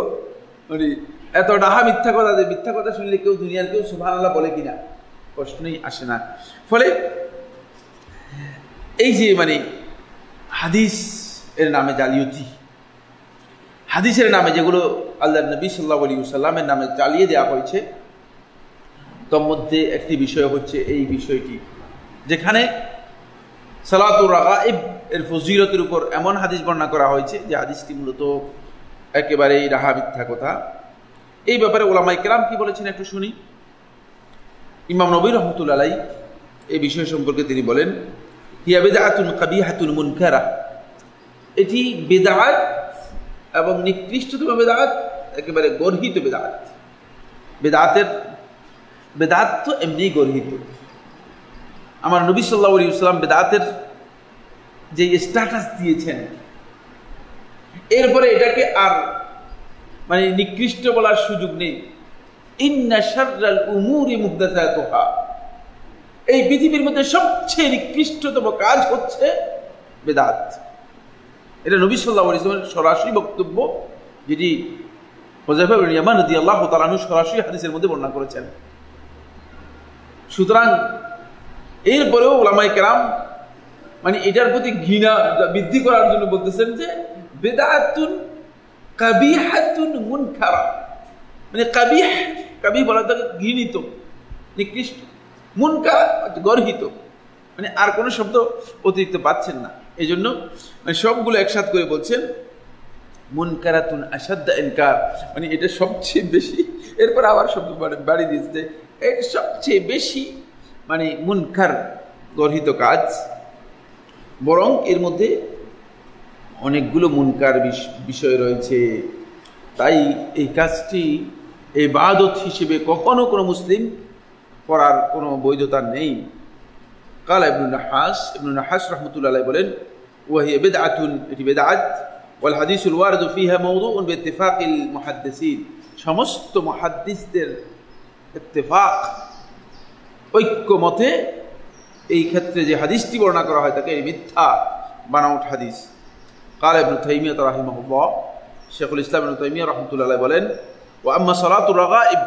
এত ডাহা মিথ্যা কথা, যে মিথ্যা কথা শুনলে কেউ দুনিয়ার কেউ সুবহানাল্লাহ বলে কিনা প্রশ্নই আসে না। ফলে এই যে হাদিস এর নামে জালিয়াতি, হাদিসের নামে যেগুলো আল্লাহর নবী সাল্লাল্লাহু আলাইহি ওয়াসাল্লামের নামে চালিয়ে দেওয়া হয়েছে, তার মধ্যে একটি বিষয় হচ্ছে এই বিষয়টি, যেখানে সালাতুর রাগাইব এর ফজিলতের উপর এমন হাদিস বর্ণনা করা হয়েছে যে হাদিসটি মূলত একেবারেই ডাহা মিথ্যা কথা। এই ব্যাপারে উলামায়ে কেরাম কি বলেছেন একটু শুনি। ইমাম নবী রাহমাতুল্লাহ আলাইহি এই বিষয় সম্পর্কে তিনি বলেন, হিয়া বিদআতুন কাবিহাতুন মুনকারা, এটি বিদআত এবং নিকৃষ্টতম বিদআত, একেবারে গর্হিত বিদআত। বেদাত তো এমনি গর্হিত। আমার নবী সাল্লাল্লাহু আলাইহি ওয়াসাল্লাম বেদাতের যে স্ট্যাটাস দিয়েছেন, এরপরে এটাকে আর নিকৃষ্ট বলার সুযোগ নেই। ইন্না শাররাল উমুরি মুহদাসাতুহা, এই পৃথিবীর মধ্যে সবচেয়ে নিকৃষ্টতম কাজ হচ্ছে বেদাত। এটা নবী সাল্লাল্লাহু আলাইহি ওয়াসাল্লামের সরাসরি বক্তব্য, যেটি হুযায়ফা ইবনে ইয়ামান রাদিয়াল্লাহু তাআলা আনহু সরাসরি হাদিসের মধ্যে বর্ণনা করেছেন। সুতরাং এরপরেও উলামায়ে কেরাম এটার প্রতি ঘৃণা বৃদ্ধি করার জন্য বলতেছেন যে বিদআতুন কাবিহাতুন মুনকারা, কাবিহ বলা থাকে ঘৃণিত, নিকৃষ্ট, মুনকার গর্হিত, আর কোনো শব্দ অতিরিক্ত পাচ্ছেন না। এই জন্য সবগুলো একসাথ করে বলছেন মুনকারাতুন আশাদ্দা ইনকার, এটা সবচেয়ে বেশি। এরপর আবার শব্দ বাড়ি দিয়েছে যে এটা সবচেয়ে বেশি মুনকার, গর্হিত কাজ। বরং এর মধ্যে অনেকগুলো মুনকার বিষয় রয়েছে, তাই এই কাজটি ইবাদত হিসেবে কখনো কোনো মুসলিম করার কোনো বৈধতা নেই। কালা ইবনে নাহাস রাহমাতুল্লাহ আলাইহি বলেন, ওয়াহিয়া বিদআতুন, এটি বিদআত, ওয়াল হাদিসুল ওয়ারিদু ফিহা মাওদুউন বিইত্তিফাকিল মুহাদ্দিসিন, সমস্ত মুহাদ্দিসদের ইত্তেফাক, ঐক্যমতে এই ক্ষেত্রে যে হাদিসটি বর্ণনা করা হয় তাকে মিথ্যা বানাউট হাদিস। কালা ইবনে তাইমিয়া রাহিমাহুল্লাহ, শেখুল ইসলাম ইবনে তাইমিয়া রাহমাতুল্লাহ আলাইহি বলেন, ওয়া আম্মা সালাতুর রাগাইব,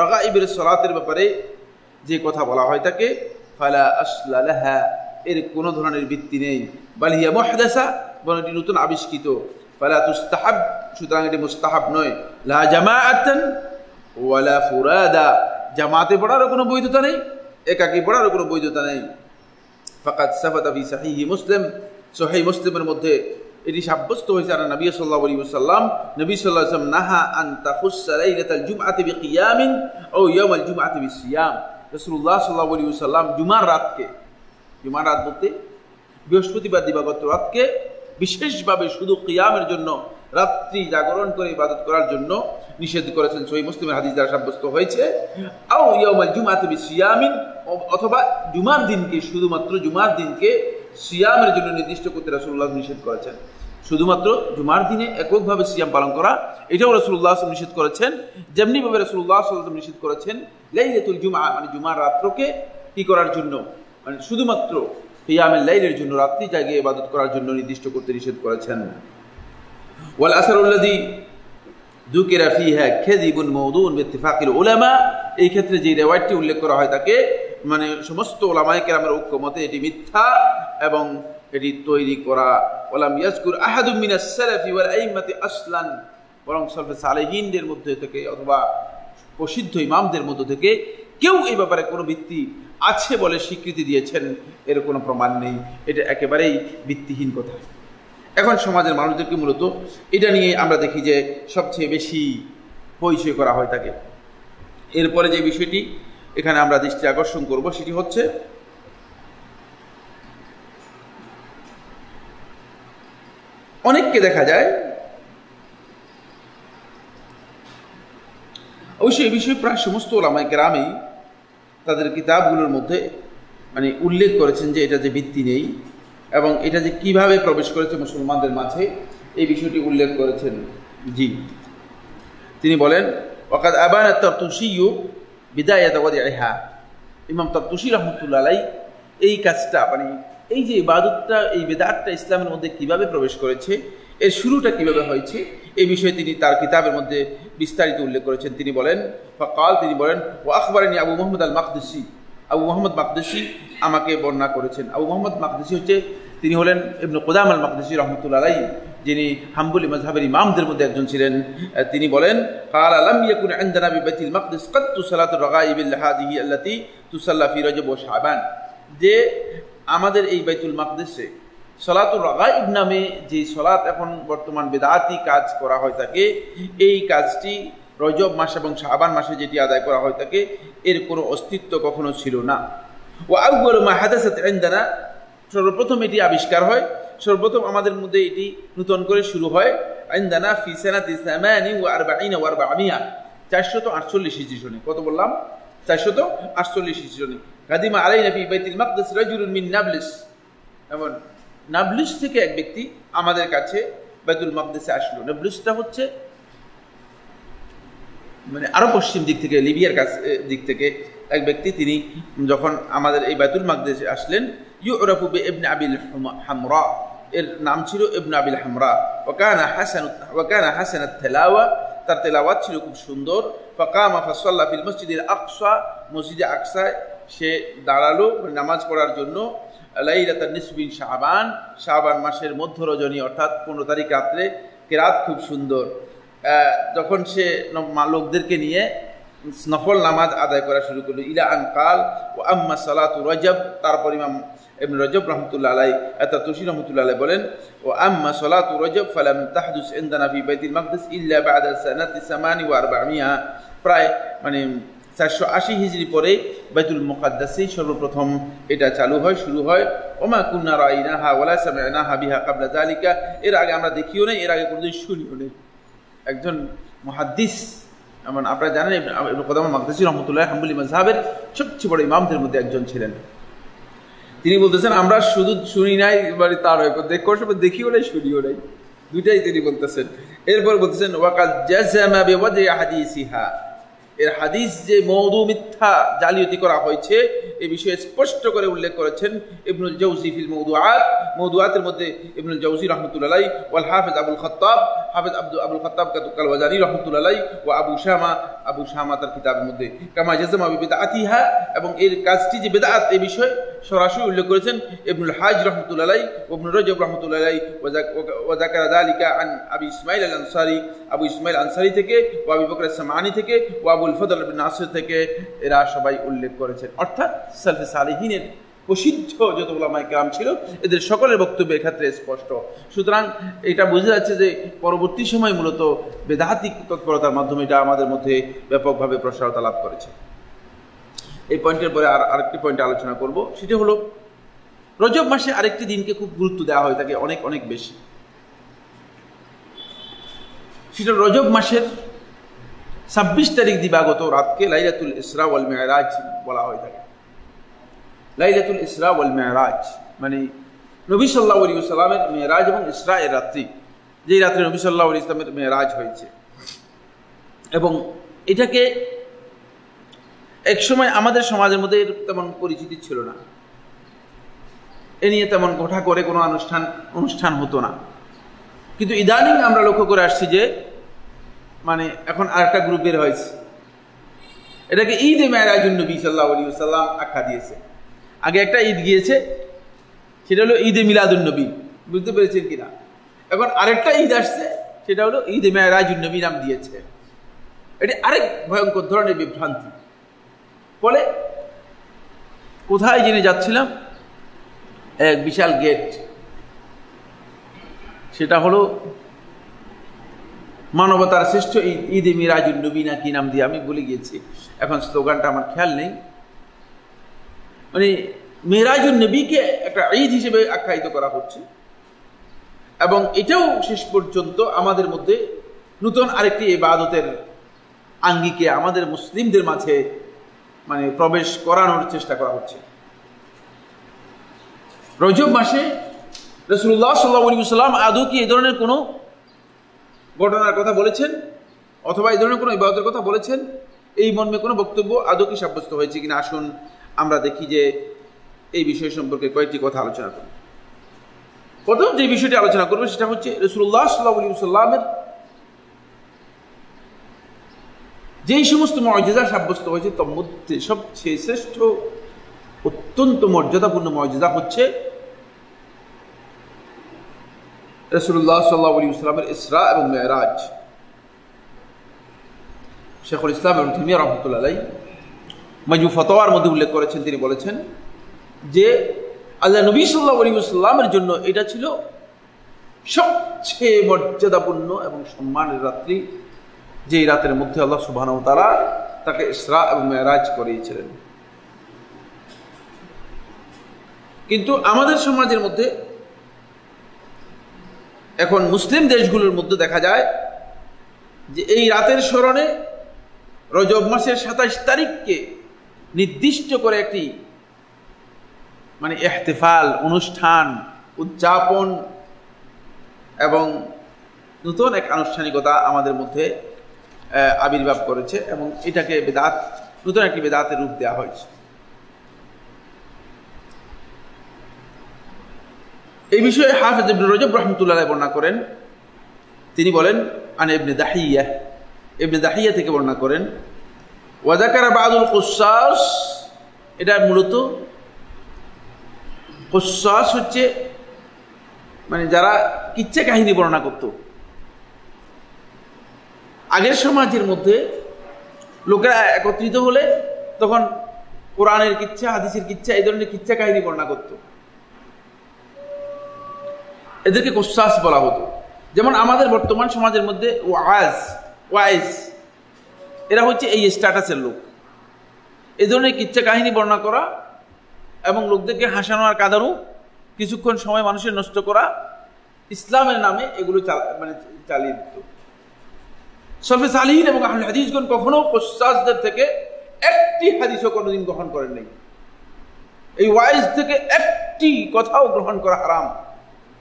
রাগাইবের সালাতের ব্যাপারে যে কথা বলা হয় তাকে ফালা আসলা লাহা, এর কোনো ধরনের ভিত্তি নেই। বাল হিয়া মুহদাসা, বরং এটি নতুন আবিষ্কৃত। ফালা তুস্তাহাব, সুতরাং এটি মুস্তাহাব নয়। লা জামাআতান ওয়ালা ফুরাদা, জামাতে পড়ারও কোনো বৈধতা নেই, একাকী পড়ারও কোনো বৈধতা নেই। ফাকাদ সাবাতা ফি সাহিহি মুসলিম, সহিহ মুসলিমের মধ্যে এটি সাব্যস্ত হয়েছে আর নবী সাল্লাল্লাহু আলাইহি ওয়াসাল্লাম, নবী সাল্লাল্লাহু আলাইহি ওয়াসাল্লাম নাহা আন তাখুসসা লাইলাতাল জুমআতি বিকিয়ামিন আও ইয়াউমাল জুমআতি বিসিয়াম। রাসূলুল্লাহ সাল্লাল্লাহু আলাইহি ওয়াসাল্লাম জুমার রাতকে, জুমার রাত বলতে বৃহস্পতিবার দিবাগত রাতকে বিশেষভাবে শুধু কিয়ামের জন্য, রাত্রি জাগরণ করে ইবাদত করার জন্য নিষেধ করেছেন। সহিহ মুসলিমের হাদিস দ্বারা সাব্যস্ত হয়েছে। আও ইয়াউমাল জুমআতি বিসিয়ামিন, অথবা জুমার দিনকে, শুধুমাত্র জুমার দিনকে সিয়ামের জন্য নির্দিষ্ট করতে রাসূলুল্লাহ নিষেধ করেছেন। শুধুমাত্র জুমার দিনে এককভাবে সিয়াম পালন করা, এটাও রাসূলুল্লাহ নিষেধ করেছেন। যেমনিভাবে রাসূলুল্লাহ নিষেধ করেছেন লাইলাতুল জুমআ, জুমার রাতকে কি করার জন্য, শুধুমাত্র কিয়ামুল লাইলের জন্য, রাত্রি জাগিয়ে ইবাদত করার জন্য নির্দিষ্ট করতে নিষেধ করেছেন। ওয়াল আসরুল্লাযী যুকিরা ফিহা কাযিবুন মাওদুউন বিইত্তিফাকিল উলামা, এই ক্ষেত্রে যে রিওয়ায়াতটি উল্লেখ করা হয় তাকে সমস্ত উলামায়ে কেরামের ঐক্যমতে এটি মিথ্যা এবং এটি তৈরি করা। ওয়ালাম ইয়াজকুর আহাদুম মিনাস সালাফি ওয়াল আইম্মাতি আসলান, বরং সালফে সালেহিনদের মধ্যে থেকে অথবা প্রসিদ্ধ ইমামদের মধ্য থেকে কেউ এই ব্যাপারে কোনো ভিত্তি আছে বলে স্বীকৃতি দিয়েছেন এর কোনো প্রমাণ নেই। এটা একেবারেই ভিত্তিহীন কথা। এখন সমাজের মানুষদেরকে মূলত এটা নিয়ে আমরা দেখি যে সবচেয়ে বেশি পরিচয় করা হয় থাকে। এরপরে যে বিষয়টি এখানে আমরা দৃষ্টি আকর্ষণ করব সেটি হচ্ছে অনেককে দেখা যায় অবশ্যই এই বিষয়ে প্রায় সমস্ত ওলামায়ে কেরামই তাদের কিতাবগুলোর মধ্যে মানে উল্লেখ করেছেন যে এটা যে ভিত্তি নেই এবং এটা যে কিভাবে প্রবেশ করেছে মুসলমানদের মাঝে এই বিষয়টি উল্লেখ করেছেন। জি, তিনি বলেন ওয়াকাদ আবানা তারতুশি বিদায়াত ওয়াদিহা, ইমাম তারতুশি রাহমাতুল্লাহ আলাইহি এই কাজটা মানে এই যে ইবাদতটা, এই বিদআতটা ইসলামের মধ্যে কিভাবে প্রবেশ করেছে, এর শুরুটা কিভাবে হয়েছে, এই বিষয়ে তিনি তার কিতাবের মধ্যে বিস্তারিত উল্লেখ করেছেন। তিনি বলেন ফাকাল, তিনি বলেন ওয়া আখবারানি আবু মুহাম্মদ আল মাকদিসি, আবু মুহাম্মদ মাকদিসি আমাকে বর্ণনা করেছেন। আবু মুহাম্মদ মাকদিসি হচ্ছে তিনি হলেন ইবনে কুদাম আল মাকদিসি রাহমাতুল্লাহ আলাইহি, যিনি হাম্বলি মাযহাবের ইমামদের মধ্যে একজন ছিলেন। তিনি বলেন ক্বালা লাম ইয়াকুন ইনদানা বিবাইতিল মাকদিস কাত্তু সালাতুর রাগাইবিল হাদিহি আল্লাতী তুসাল্লা ফি রজব ওয়া শাবান, যে আমাদের এই বাইতুল মাকদিসে সালাতুর রাগাইব নামে যে সালাত এখন বর্তমান বিদআতি কাজ করা হয় থাকে, এই কাজটি রজব মাস এবং শাবান মাসে যেটি আদায় করা হয় থাকে এর কোনো অস্তিত্ব কখনো ছিল না। ওয়া আউয়ালু মা হাদাসাত ইনদানা, সর্বপ্রথম এটি আবিষ্কার হয়, সর্বপ্রথম আমাদের মধ্যে এটি নতুন করে শুরু হয় ইনদানা ফি সানাতি 48 ওয়া 400, 448 হিজরি সনে। কত বললাম? 448 হিজরি সনে। কাদিমা আলাইনা ফি বাইতুল মাকদিস রাজুলুন মিন নাবলিস, এমন নাবলিস থেকে এক ব্যক্তি আমাদের কাছে বাইতুল মাকদিসে আসলো। নাবলিসটা হচ্ছে মানে আরো পশ্চিম দিক থেকে, লিবিয়ার কাছে দিক থেকে এক ব্যক্তি, তিনি যখন আমাদের এই বাইতুল মাকদিসে আসলেন, ইউরাফু বিইবনে আবিল হামরা, এর নাম ছিল ইবনে আবিল হামরা। ওয়া কানা হাসানাত তিলাওয়া, তার তেলাওয়াত ছিল খুব সুন্দর। ফাকামা ফাসাল্লা ফিল মসজিদিল আকসা, মসজিদে আকসায় সে দাঁড়ালো নামাজ পড়ার জন্য। লাইলাতান নিসবিন শাবান, শাবান মাসের মধ্য রজনী অর্থাৎ 15 তারিখ রাত্রে, কেরাত খুব সুন্দর। যখন সে লোকদেরকে নিয়ে নফল নামাজ আদায় করা শুরু করলো, ইলা আন কাল ওয়া আম্মা সালাতু রজব, তারপর ইমাম ইবনে রজব রাহমাতুল্লাহ আলাইহি তারতুশি রাহমাতুল্লাহ আলাইহি বলেন ওয়া আম্মা সালাতু রজব ফালাম তাহদুস ইনদানা ফি বাইতুল মাকদিস ইল্লা বা'দা সানাতি 48, প্রায় মানে 480 হিজরি পরে বাইতুল মুকাদ্দাসে সর্বপ্রথম এটা চালু হয়, শুরু হয়। ওমা কুন্না রাইনাহা ওয়ালা সামি'নাহা বিহা ক্বাবলা যালিকা, এর আগে আমরা দেখিও নাই, এর আগে কোনোদিন শুনিও নাই। একজন মুহাদ্দিস, এমন আপনারা জানেন ইবনে কুদামা মাকদিসি রাহমাতুল্লাহ হাম্বলি মাযহাবের সবচেয়ে বড় ইমামদের মধ্যে একজন ছিলেন। তিনি বলতেছেন আমরা শুধু শুনি নাই, এবারে তার দেখিও নাই শুনিও নাই, দুইটাই তিনি বলতেছেন। এরপর বলতেছেন ওয়াকাদ জাযামা বিওয়াদি হাদিসিহা, এর হাদিস যে মওদু, মিথ্যা, জালিয়াতি করা হয়েছে এই বিষয়ে স্পষ্ট করে উল্লেখ করেছেন ইবনুল জাওজি ফিল মওদুআত, মওদুআতের মধ্যে ইবনুল জাওজি রাহমাতুল্লাহ আলাইহি ওয়াল হাফিজ আবুল খাত্তাব, হাফিজ আবুল খাত্তাব কালওয়াজানি রাহমাতুল্লাহ আলাইহি ওয়া আবু শামা তার কিতাবের মধ্যে। কামা জাযামা বিবিদআতিহা, এবং এর কাজটি যে বিদআত এই বিষয়ে সরাসরি উল্লেখ করেছেন ইবনুল হাজ রাহমাতুল্লাহ আলাইহি ওয়া ইবনে রজব রাহমাতুল্লাহ আলাইহি ওয়া যাকারা যালিকা আন আবি ইসমাঈল আল আনসারী, আবু ইসমাঈল আনসারী থেকে, ওয়া আবু বকর আস-সামানি থেকে, ওয়া আবুল ফদল ইবনে নাসির থেকে, এরা সবাই উল্লেখ করেছেন। অর্থাৎ সালফে সালেহিনের প্রসিদ্ধ যত উলামায়ে কেরাম ছিল এদের সকলের বক্তব্য এক্ষেত্রে স্পষ্ট। সুতরাং এটা বোঝা যাচ্ছে যে পরবর্তী সময় মূলত বেদাতি তৎপরতার মাধ্যমে এটা আমাদের মধ্যে ব্যাপকভাবে প্রসারতা লাভ করেছে। এই পয়েন্টের পরে আরেকটি পয়েন্টে আলোচনা করব, সেটা হলো রজব মাসে আরেকটি দিনকে খুব গুরুত্ব দেওয়া হয় থাকে অনেক অনেক বেশি। সেটা রজব মাসের 26 তারিখ দিবাগত রাতকে লাইলাতুল ইসরা ওয়াল মি'রাজ বলা হয় থাকে। লাইলাতুল ইসরা ওয়াল মি'রাজ মানে নবী সাল্লাল্লাহু আলাইহি ওয়াসাল্লামের মি'রাজ এবং ইসরা এর রাত্রি, যেই রাত্রে নবী সাল্লাল্লাহু আলাইহি ওয়াসাল্লামের মি'রাজ হয়েছে। এবং এটাকে একসময় আমাদের সমাজের মধ্যে তেমন পরিচিতি ছিল না, এ নিয়ে তেমন গোটা করে কোনো অনুষ্ঠান হতো না। কিন্তু ইদানিং আমরা লক্ষ্য করে আসছি যে মানে এখন আরেকটা গ্রুপ বের হয়েছে, এটাকে ঈদে মেরাজুন নবী সাল্লাল্লাহু আলাইহি ওয়াসাল্লাম আখ্যা দিয়েছে। আগে একটা ঈদ গিয়েছে, সেটা হলো ঈদে মিলাদুন নবী, বুঝতে পেরেছেন কিনা? এখন আরেকটা ঈদ আসছে, সেটা হলো ঈদে মেরাজুন নবী নাম দিয়েছে। এটি আরেক ভয়ঙ্কর ধরনের বিভ্রান্তি। ফলে কোথায় জেনে যাচ্ছিলাম, এক বিশাল গেট, সেটা হলো মানবতার শ্রেষ্ঠ ঈদে মিরাজুন নবী না কি নাম দিয়ে আমি ভুলে গিয়েছি, এখন স্লোগানটা আমার খেয়াল নেই। মানে মিরাজুন নবীকে একটা ঈদ হিসেবে আখ্যায়িত করা হচ্ছে, এবং এটাও শেষ পর্যন্ত আমাদের মধ্যে নতুন আরেকটি ইবাদতের আঙ্গিকে আমাদের মুসলিমদের মাঝে মানে প্রবেশ করানোর চেষ্টা করা হচ্ছে। রজব মাসে রাসূলুল্লাহ সাল্লাল্লাহু আলাইহি ওয়াসাল্লাম আদৌ কি এই ধরনের কোনো ঘটনার কথা বলেছেন অথবা এই ধরনের কোনো ইবাদতের কথা বলেছেন, এই মর্মে কোনো বক্তব্য আদৌ কি সাব্যস্ত হয়েছে কিনা? আসুন আমরা দেখি যে এই বিষয় সম্পর্কে কয়েকটি কথা আলোচনা করি। প্রথম যে বিষয়টি আলোচনা করবে সেটা হচ্ছে রাসূলুল্লাহ সাল্লাল্লাহু আলাইহি ওয়াসাল্লামের যেই সমস্ত মুআজিজা সাব্যস্ত হয়েছে তার মধ্যে সবচেয়ে শ্রেষ্ঠ অত্যন্ত মর্যাদাপূর্ণ মুআজিজা হচ্ছে রাসূলুল্লাহ সাল্লাল্লাহু আলাইহি ওয়াসাল্লামের ইসরা এবং মিরাজ। শেখুল ইসলাম ইবনে তাইমিয়া রাহমাতুল্লাহ আলাইহি মাজমু ফাতাওয়ার মধ্যে উল্লেখ করেছেন, তিনি বলেছেন যে আল্লাহ নবী সাল্লাল্লাহু আলাইহি ওয়াসাল্লামের জন্য এটা ছিল সবচেয়ে মর্যাদাপূর্ণ এবং সম্মানের রাত্রি, যে রাতের মধ্যে আল্লাহ সুবহানাহু ওয়া তাআলা তাকে ইসরা এবং মিরাজ করিয়েছিলেন। কিন্তু আমাদের সমাজের মধ্যে এখন মুসলিম দেশগুলোর মধ্যে দেখা যায় যে এই রাতের স্মরণে রজব মাসের 27 তারিখকে নির্দিষ্ট করে একটি মানে ইহতিফাল, অনুষ্ঠান, উদযাপন এবং নতুন এক আনুষ্ঠানিকতা আমাদের মধ্যে আবির্ভাব করেছে এবং এটাকে বেদাত, নতুন একটি বেদাতের রূপ দেওয়া হয়েছে। এই বিষয়ে হাফেজ ইবনে রজব রাহমাতুল্লাহ আলাইহি বর্ণনা করেন, তিনি বলেন আন ইবনে দাহিয়া থেকে বর্ণনা করেন ওয়া যাকারা বা'দুল কুসাস, এটা মূলত কুসাস হচ্ছে মানে যারা কিচ্ছা কাহিনী বর্ণনা করত। আগের সমাজের মধ্যে লোকেরা একত্রিত হলে তখন কোরআনের কিচ্ছা, হাদিসের কিচ্ছা, এই ধরনের কিচ্ছা কাহিনী বর্ণনা করত, এদেরকে কুসাস বলা হতো। যেমন আমাদের বর্তমান সমাজের মধ্যে ওয়াইজ এরা হচ্ছে এই স্ট্যাটাসের লোক, এই ধরনের কিচ্ছা কাহিনী বর্ণনা করা এবং লোকদেরকে হাসানো আর কাঁদানো, কিছুক্ষণ সময় মানুষের নষ্ট করা, ইসলামের নামে এগুলো চালিয়ে দিত। সলফে সালিহিন এবং আহলে হাদিসগণ কখনো কুসাসদের থেকে একটি হাদিসও কোনোদিন গ্রহণ করেন নাই। এই ওয়াইজ থেকে একটি কথাও গ্রহণ করা হারাম।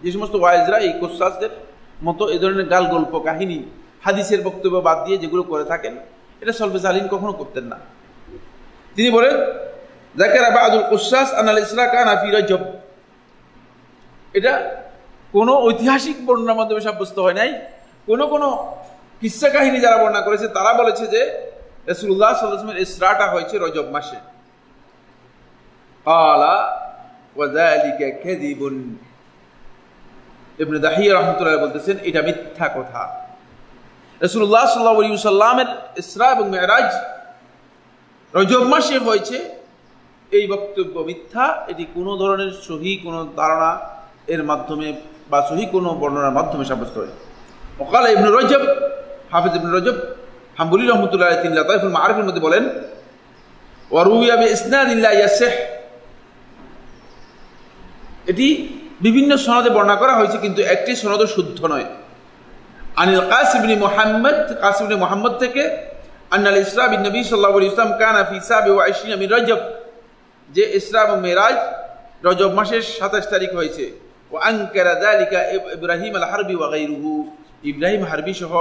যে সমস্ত ওয়াইজরা এই কুসাসদের মতো এই ধরনের গাল গল্প কাহিনী হাদিসের বক্তব্য বাদ দিয়ে যেগুলো করে থাকেন, এটা সলফে সালিহিন কখনো করতেন না। তিনি বলেন যাকারা বা'দুল কুসাস আনাল ইসরা কানা ফি রজব, এটা কোনো ঐতিহাসিক বর্ণনার মাধ্যমে সাব্যস্ত হয় নাই। কোনো কিসসা কাহিনী যারা বর্ণনা করেছে তারা বলেছে যে রাসূলুল্লাহ সাল্লাল্লাহু আলাইহি ওয়াসাল্লামের ইসরাটা হয়েছে রজব মাসে। ক্বালা ওয়া যালিকা কাযিবুন, ইবনে দাহিয়া রাহমাতুল্লাহ আলাইহি বলতেছেন এটা মিথ্যা কথা। রাসূলুল্লাহ সাল্লাল্লাহু আলাইহি ওয়াসাল্লামের ইসরা এবং মিরাজ রজব মাসে হয়েছে, এই বক্তব্য মিথ্যা। এটি কোনো ধরনের সহি কোনো ধারণা এর মাধ্যমে বা সহি কোনো বর্ণনার মাধ্যমে সাব্যস্ত হয়। ওয়াকাল ইবনে রজব, হাফেজ ইবনে রজব হাম্বলি রাহমাতুল্লাহ আলাইহি তিনি লাতাইফুল মাআরিফের মধ্যে বলেন ওয়া রুইয়া বিইসনাদিন লা ইয়াসিহ, এটি বিভিন্ন সনদে বর্ণনা করা হয়েছে কিন্তু একটি সনদ শুদ্ধ নয়। আনিল কাসিম ইবনে মুহাম্মদ থেকে আন্নাল ইসরা বিন নবী সাল্লাল্লাহু আলাইহি ওয়াসাল্লাম কানা ফি 27 মিন রজব, যে ইসরা এবং মিরাজ রজব মাসের 27 তারিখ হয়েছে। ওয়া আনকারা যালিকা ইব্রাহিম আল হারবি ওয়া গায়রুহু, ইব্রাহিম হারবি সহ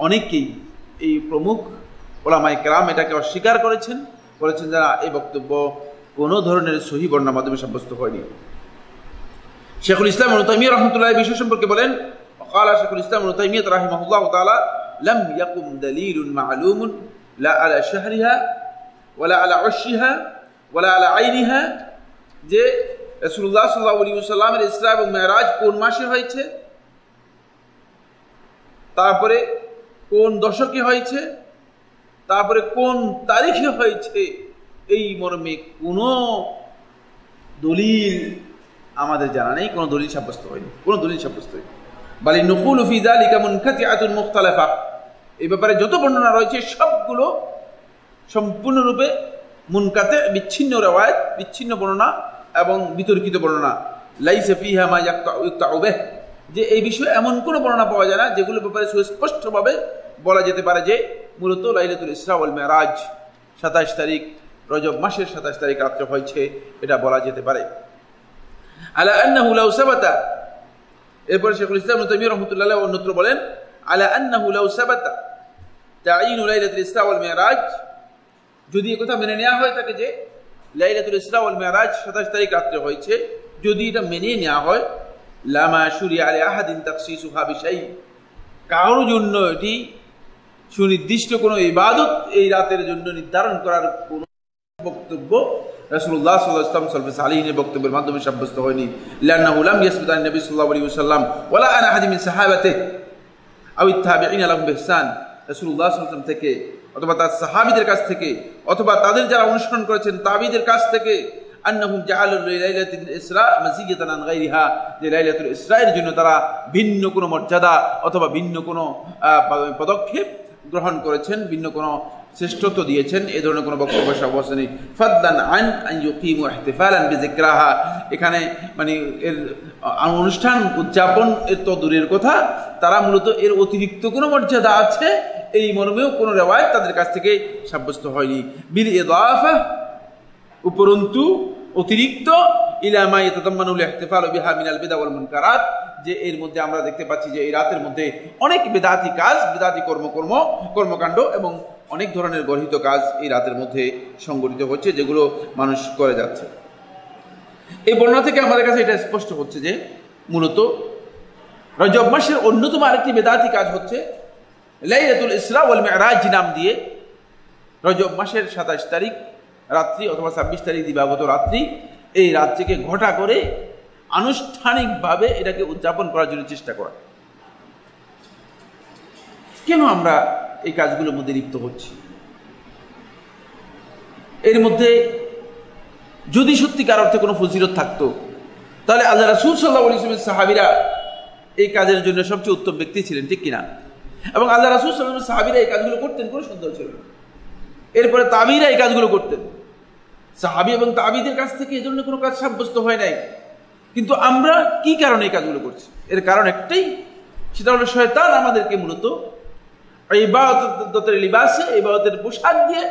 অনেকেই এই প্রমুখ উলামায়ে কেরাম এটাকে অস্বীকার করেছেন, বলেছেন যে এই বক্তব্য কোনো ধরনের সহি বর্ণনার মাধ্যমে সাব্যস্ত হয়নি। শেখুল ইসলাম ইবনে তাইমিয়া রাহমাতুল্লাহ বিষয় সম্পর্কে বলেন ক্বালা শেখুল ইসলাম ইবনে তাইমিয়া রাহিমাহুল্লাহু তাআলা লাম ইয়াকুম দালিলুন মা'লুমুন লা আলা শাহরিহা ওয়ালা আলা উশরিহা ওয়ালা আলা আইনিহা, যে রাসূলুল্লাহ সাল্লাল্লাহু আলাইহি ওয়াসাল্লামের ইসরা এবং মিরাজ কোন মাসে হয়েছে, তারপরে কোন দশকে হয়েছে, তারপরে কোন তারিখে হয়েছে, এই মর্মে কোনো দলিল আমাদের জানা নেই, কোনো দলিল সাব্যস্ত হয়নি, কোনো দলিল সাব্যস্ত হয়নি। বালি নুকুলু ফি যালিকা মুনকাতিআতুন মুখতালাফা, এই ব্যাপারে যত বর্ণনা রয়েছে সবগুলো সম্পূর্ণরূপে মুনকাতে, বিচ্ছিন্ন রওয়ায়াত, বিচ্ছিন্ন বর্ণনা এবং বিতর্কিত বর্ণনা। লাইসা ফিহা মা ইয়াক্তাউ বিহ, যে এই বিষয়ে এমন কোনো বর্ণনা পাওয়া যায় না যেগুলোর ব্যাপারে সুস্পষ্টভাবে বলা যেতে পারে যে মূলত লাইলাতুল ইসরা ওয়াল মিরাজ 27 তারিখ রজব মাসের 27 তারিখ রাত্রে হয়েছে, এটা বলা যেতে পারে। আলা আন্নাহু লাউ সাবাতা, এরপরে শেখুল ইসলাম ইবনে তাইমিয়া রাহমাতুল্লাহ আলাইহি অন্যত্র বলেন আলা আন্নাহু লাউ সাবাতা তাঈনু লাইলাতুল ইসরা ওয়াল মিরাজ, যদি একথা মেনে নেওয়া হয় থাকে যে লাইলাতুল ইসরা ওয়াল মিরাজ 27 তারিখ রাত্রে হয়েছে, যদি এটা মেনে নেওয়া হয় লামা শুরিয়া আলা আহাদিন তাখসিসুহা বিশাই, কারোর জন্য এটি সুনির্দিষ্ট কোনো ইবাদত এই রাতের জন্য নির্ধারণ করার কোনো বক্তব্য রাসূলুল্লাহ সাল্লাল্লাহু আলাইহি ওয়াসাল্লাম সালফে সালিহিনের বক্তব্যের মাধ্যমে সাব্যস্ত হয়নি। লান্নাহু লাম ইয়াসবুত আন নবী সাল্লাল্লাহু আলাইহি ওয়াসাল্লাম ওয়ালা আন আহাদ মিন সাহাবাতিহি আও আত-তাবিঈন লাহুম বিইহসান, রাসূলুল্লাহ সাল্লাল্লাহু আলাইহি ওয়াসাল্লাম থেকে অথবা তার সাহাবীদের কাছ থেকে অথবা তাদের যারা অনুসরণ করেছেন তাবিঈদের কাছ থেকে আন্নাহুম জাআলু লাইলাতুল ইসরা মাযিয়াতান আন গায়রিহা, যে লাইলাতুল ইসরা এর জন্য তারা ভিন্ন কোনো মর্যাদা অথবা ভিন্ন কোনো পদক্ষেপ গ্রহণ করেছেন, ভিন্ন কোনো শ্রেষ্ঠত্ব দিয়েছেন, এই ধরনের কোনো বক্তব্য সাব্যস্ত নেই। ফাদলান আন ইউকিমু ইহতিফালান বিযিকরাহা, এখানে মানে এর অনুষ্ঠান উদযাপন এর তো দূরের কথা, তারা মূলত এর অতিরিক্ত কোনো মর্যাদা আছে এই মর্মেও কোনো রিওয়ায়াত তাদের কাছ থেকে সাব্যস্ত হয়নি। বিল ইদাফা, উপরন্তু অতিরিক্ত ইলা মা ইয়াতাদাম্মানুল ইহতিফালু বিহা মিনাল বিদা ওয়াল মুনকারাত, যে এর মধ্যে আমরা দেখতে পাচ্ছি যে এই রাতের মধ্যে অনেক বেদাতি কাজ, বেদাতি কর্মকাণ্ড এবং অনেক ধরনের গর্হিত কাজ এই রাতের মধ্যে সংগঠিত হচ্ছে, যেগুলো মানুষ করে যাচ্ছে। এই বর্ণনা থেকে আমাদের কাছে এটা স্পষ্ট হচ্ছে যে মূলত রজব মাসের অন্যতম আরেকটি বেদাতি কাজ হচ্ছে লাইলাতুল ইসরা ওয়াল মিরাজ নাম দিয়ে রজব মাসের 27 তারিখ রাত্রি অথবা 26 তারিখ দিবাগত রাত্রি, এই রাত্রিকে ঘটা করে আনুষ্ঠানিকভাবে এটাকে উদযাপন করার জন্য চেষ্টা করা। কেন আমরা এই কাজগুলোর মধ্যে লিপ্ত হচ্ছি? এর মধ্যে যদি সত্যিকার অর্থে কোনো ফজিলত থাকতো তাহলে আল্লাহ রাসূল সাল্লাল্লাহু আলাইহি ওয়াসাল্লামের সাহাবীরা এই কাজের জন্য সবচেয়ে উত্তম ব্যক্তি ছিলেন, ঠিক কিনা? এবং আল্লাহ রাসূল সাল্লাল্লাহু আলাইহি ওয়াসাল্লামের সাহাবীরা এই কাজগুলো করতেন, কোনো সন্দেহ ছিল না। এরপরে তাবিঈরা এই কাজগুলো করতেন, সাহাবী এবং তাবিঈদের কাছ থেকে এই ধরনের কোনো কাজ সাব্যস্ত হয় নাই। কিন্তু আমরা কি কারণে এই কাজগুলো করছি? এর কারণ একটাই, সেটা হলো শয়তান আমাদেরকে মূলত ইবাদতের লিবাসে, ইবাদতের পোশাক দিয়ে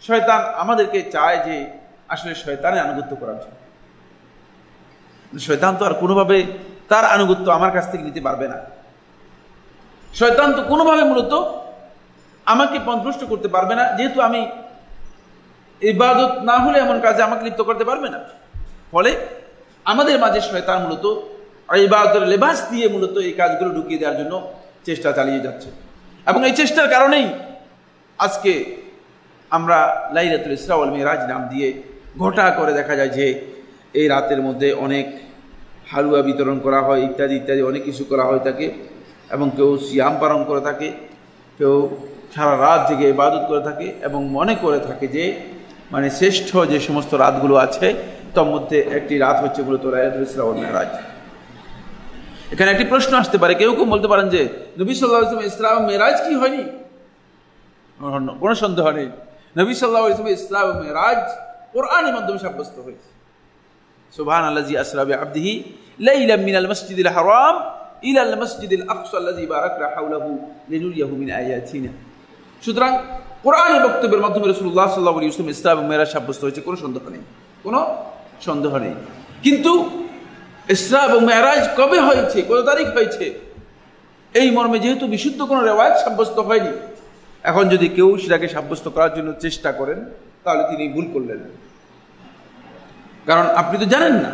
শয়তান আমাদেরকে চায় যে আসলে শয়তানের আনুগত্য করার জন্য। শয়তান তো আর কোনোভাবে তার আনুগত্য আমার কাছ থেকে নিতে পারবে না। শয়তান তো কোনোভাবে মূলত আমাকে পথভ্রষ্ট করতে পারবে না, যেহেতু আমি ইবাদত না হলে এমন কাজে আমাকে লিপ্ত করতে পারবে না। ফলে আমাদের মাঝে শয়তান মূলত ইবাদতের লেবাস দিয়ে মূলত এই কাজগুলো ঢুকিয়ে দেওয়ার জন্য চেষ্টা চালিয়ে যাচ্ছে। এবং এই চেষ্টার কারণেই আজকে আমরা লাইলাতুল ইসরা ওয়াল মিরাজ নাম দিয়ে ঘটা করে দেখা যায় যে এই রাতের মধ্যে অনেক হালুয়া বিতরণ করা হয়, ইত্যাদি ইত্যাদি অনেক কিছু করা হয় থাকে। এবং কেউ সিয়াম পালন করে থাকে, কেউ সারা রাত জেগে ইবাদত করে থাকে এবং মনে করে থাকে যে মানে শ্রেষ্ঠ যে সমস্ত রাতগুলো আছে তার মধ্যে একটি রাত হচ্ছে মূলত লাইলাতুল ইসরা ওয়াল মিরাজ। এখানে একটি প্রশ্ন আসতে পারে, কেউ কেউ বলতে পারেন যে নবী সাল্লাল্লাহু আলাইহি ওয়াসাল্লাম ইসরা ওয়াল মিরাজ কি হয়নি? কোনো সন্দেহ নেই, নবী সাল্লাল্লাহু আলাইহি ওয়াসাল্লাম ইসরা ওয়াল মিরাজ কোরআনের মাধ্যমে সাব্যস্ত হয়েছে। সুবহানাল্লাযী আসরা বিআবদিহি লাইলাম মিনাল মাসজিদিল হারাম ইলাল মাসজিদিল আকসা আল্লাযী বারাকনা হাওলাহু লিনুরিয়াহু মিন আয়াতিনা। সুতরাং কোরআনের বক্তব্যের মাধ্যমে রাসূলুল্লাহ সাল্লাল্লাহু আলাইহি ওয়াসাল্লাম ইসরা ওয়াল মিরাজ সাব্যস্ত হয়েছে, কোনো সন্দেহ নেই, কোনো সন্দেহ নেই। কিন্তু ইসরা এবং মেরাজ কবে হয়েছে, কত তারিখ হয়েছে, এই মর্মে যেহেতু বিশুদ্ধ কোনো রিওয়ায়াত সাব্যস্ত হয়নি, এখন যদি কেউ সেটাকে সাব্যস্ত করার জন্য চেষ্টা করেন তাহলে তিনি ভুল করলেন। কারণ আপনি তো জানেন না,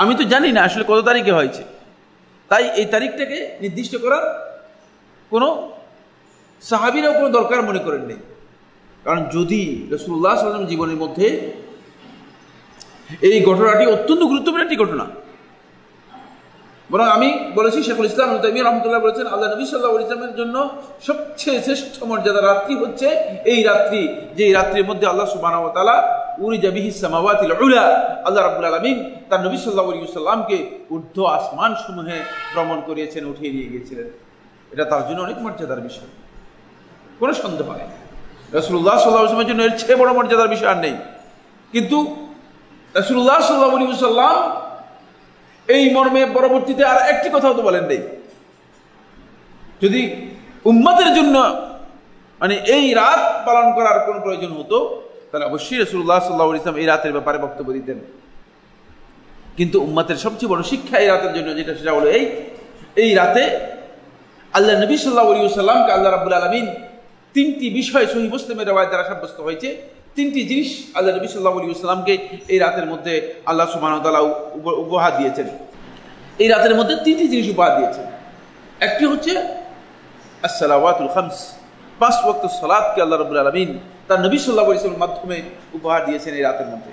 আমি তো জানি না আসলে কত তারিখে হয়েছে, তাই এই তারিখটাকে নির্দিষ্ট করার কোনো সাহাবীরাও কোনো দরকার মনে করেন নেই। কারণ যদি রাসূলুল্লাহ সাল্লাল্লাহু আলাইহি ওয়াসাল্লাম জীবনের মধ্যে এই ঘটনাটি অত্যন্ত গুরুত্বপূর্ণ একটি ঘটনা, বরং আমি বলেছি শেখুল ইসলাম ইবনে তাইমিয়া রাহমাতুল্লাহ বলেছেন আল্লাহ নবী সাল্লাল্লাহু আলাইহি ওয়াসাল্লামের জন্য সবচেয়ে শ্রেষ্ঠ মর্যাদার রাত্রি হচ্ছে এই রাত্রি, যে রাত্রির মধ্যে আল্লাহ সুবহানাহু ওয়া তাআলা উরিজা বিহিস সামাওয়াতিল উলা, আল্লাহ রাব্বুল আলামিন তার নবী সাল্লাল্লাহু আলাইহি ওয়াসাল্লামকে ঊর্ধ্ব আসমান সমূহে ভ্রমণ করিয়েছেন, উঠিয়ে নিয়ে গিয়েছিলেন। এটা তার জন্য অনেক মর্যাদার বিষয়, কোনো সন্দেহ নেই। রাসূলুল্লাহ সাল্লাল্লাহু আলাইহি ওয়াসাল্লামের জন্য এর চেয়ে বড় মর্যাদার বিষয় আর নেই। কিন্তু রাসূলুল্লাহ সাল্লাল্লাহু আলাইহি ওয়াসাল্লাম এই মর্মে পরবর্তীতে আর একটি কথাও তো বলেন নেই। যদি উম্মতের জন্য মানে এই রাত পালন করার কোন প্রয়োজন হতো, তাহলে অবশ্যই রাসূলুল্লাহ সাল্লাল্লাহু আলাইহি ওয়াসাল্লাম এই রাতের ব্যাপারে বক্তব্য দিতেন। কিন্তু উম্মতের সবচেয়ে বড় শিক্ষা এই রাতের জন্য যেটা, সেটা হলো এই রাতে আল্লাহ নবী সাল্লাল্লাহু আলাইহি ওয়াসাল্লামকে আল্লাহ রাব্বুল আলামিন তিনটি বিষয় সহিহ মুসলিমের riwayat দ্বারা সাব্যস্ত হয়েছে। তিনটি জিনিস আল্লাহ নবী সাল্লাল্লাহু আলাইহি ওয়াসাল্লামকে এই রাতের মধ্যে আল্লাহ সুবহানাহু ওয়া তাআলা উপহার দিয়েছেন। এই রাতের মধ্যে তিনটি জিনিস উপহার দিয়েছেন। একটি হচ্ছে as-সালাওয়াতুল খামস, 5 ওয়াক্ত সালাতকে আল্লাহ রাব্বুল আলামিন তার নবী সাল্লাল্লাহু আলাইহি ওয়াসাল্লামের মাধ্যমে উপহার দিয়েছেন এই রাতের মধ্যে।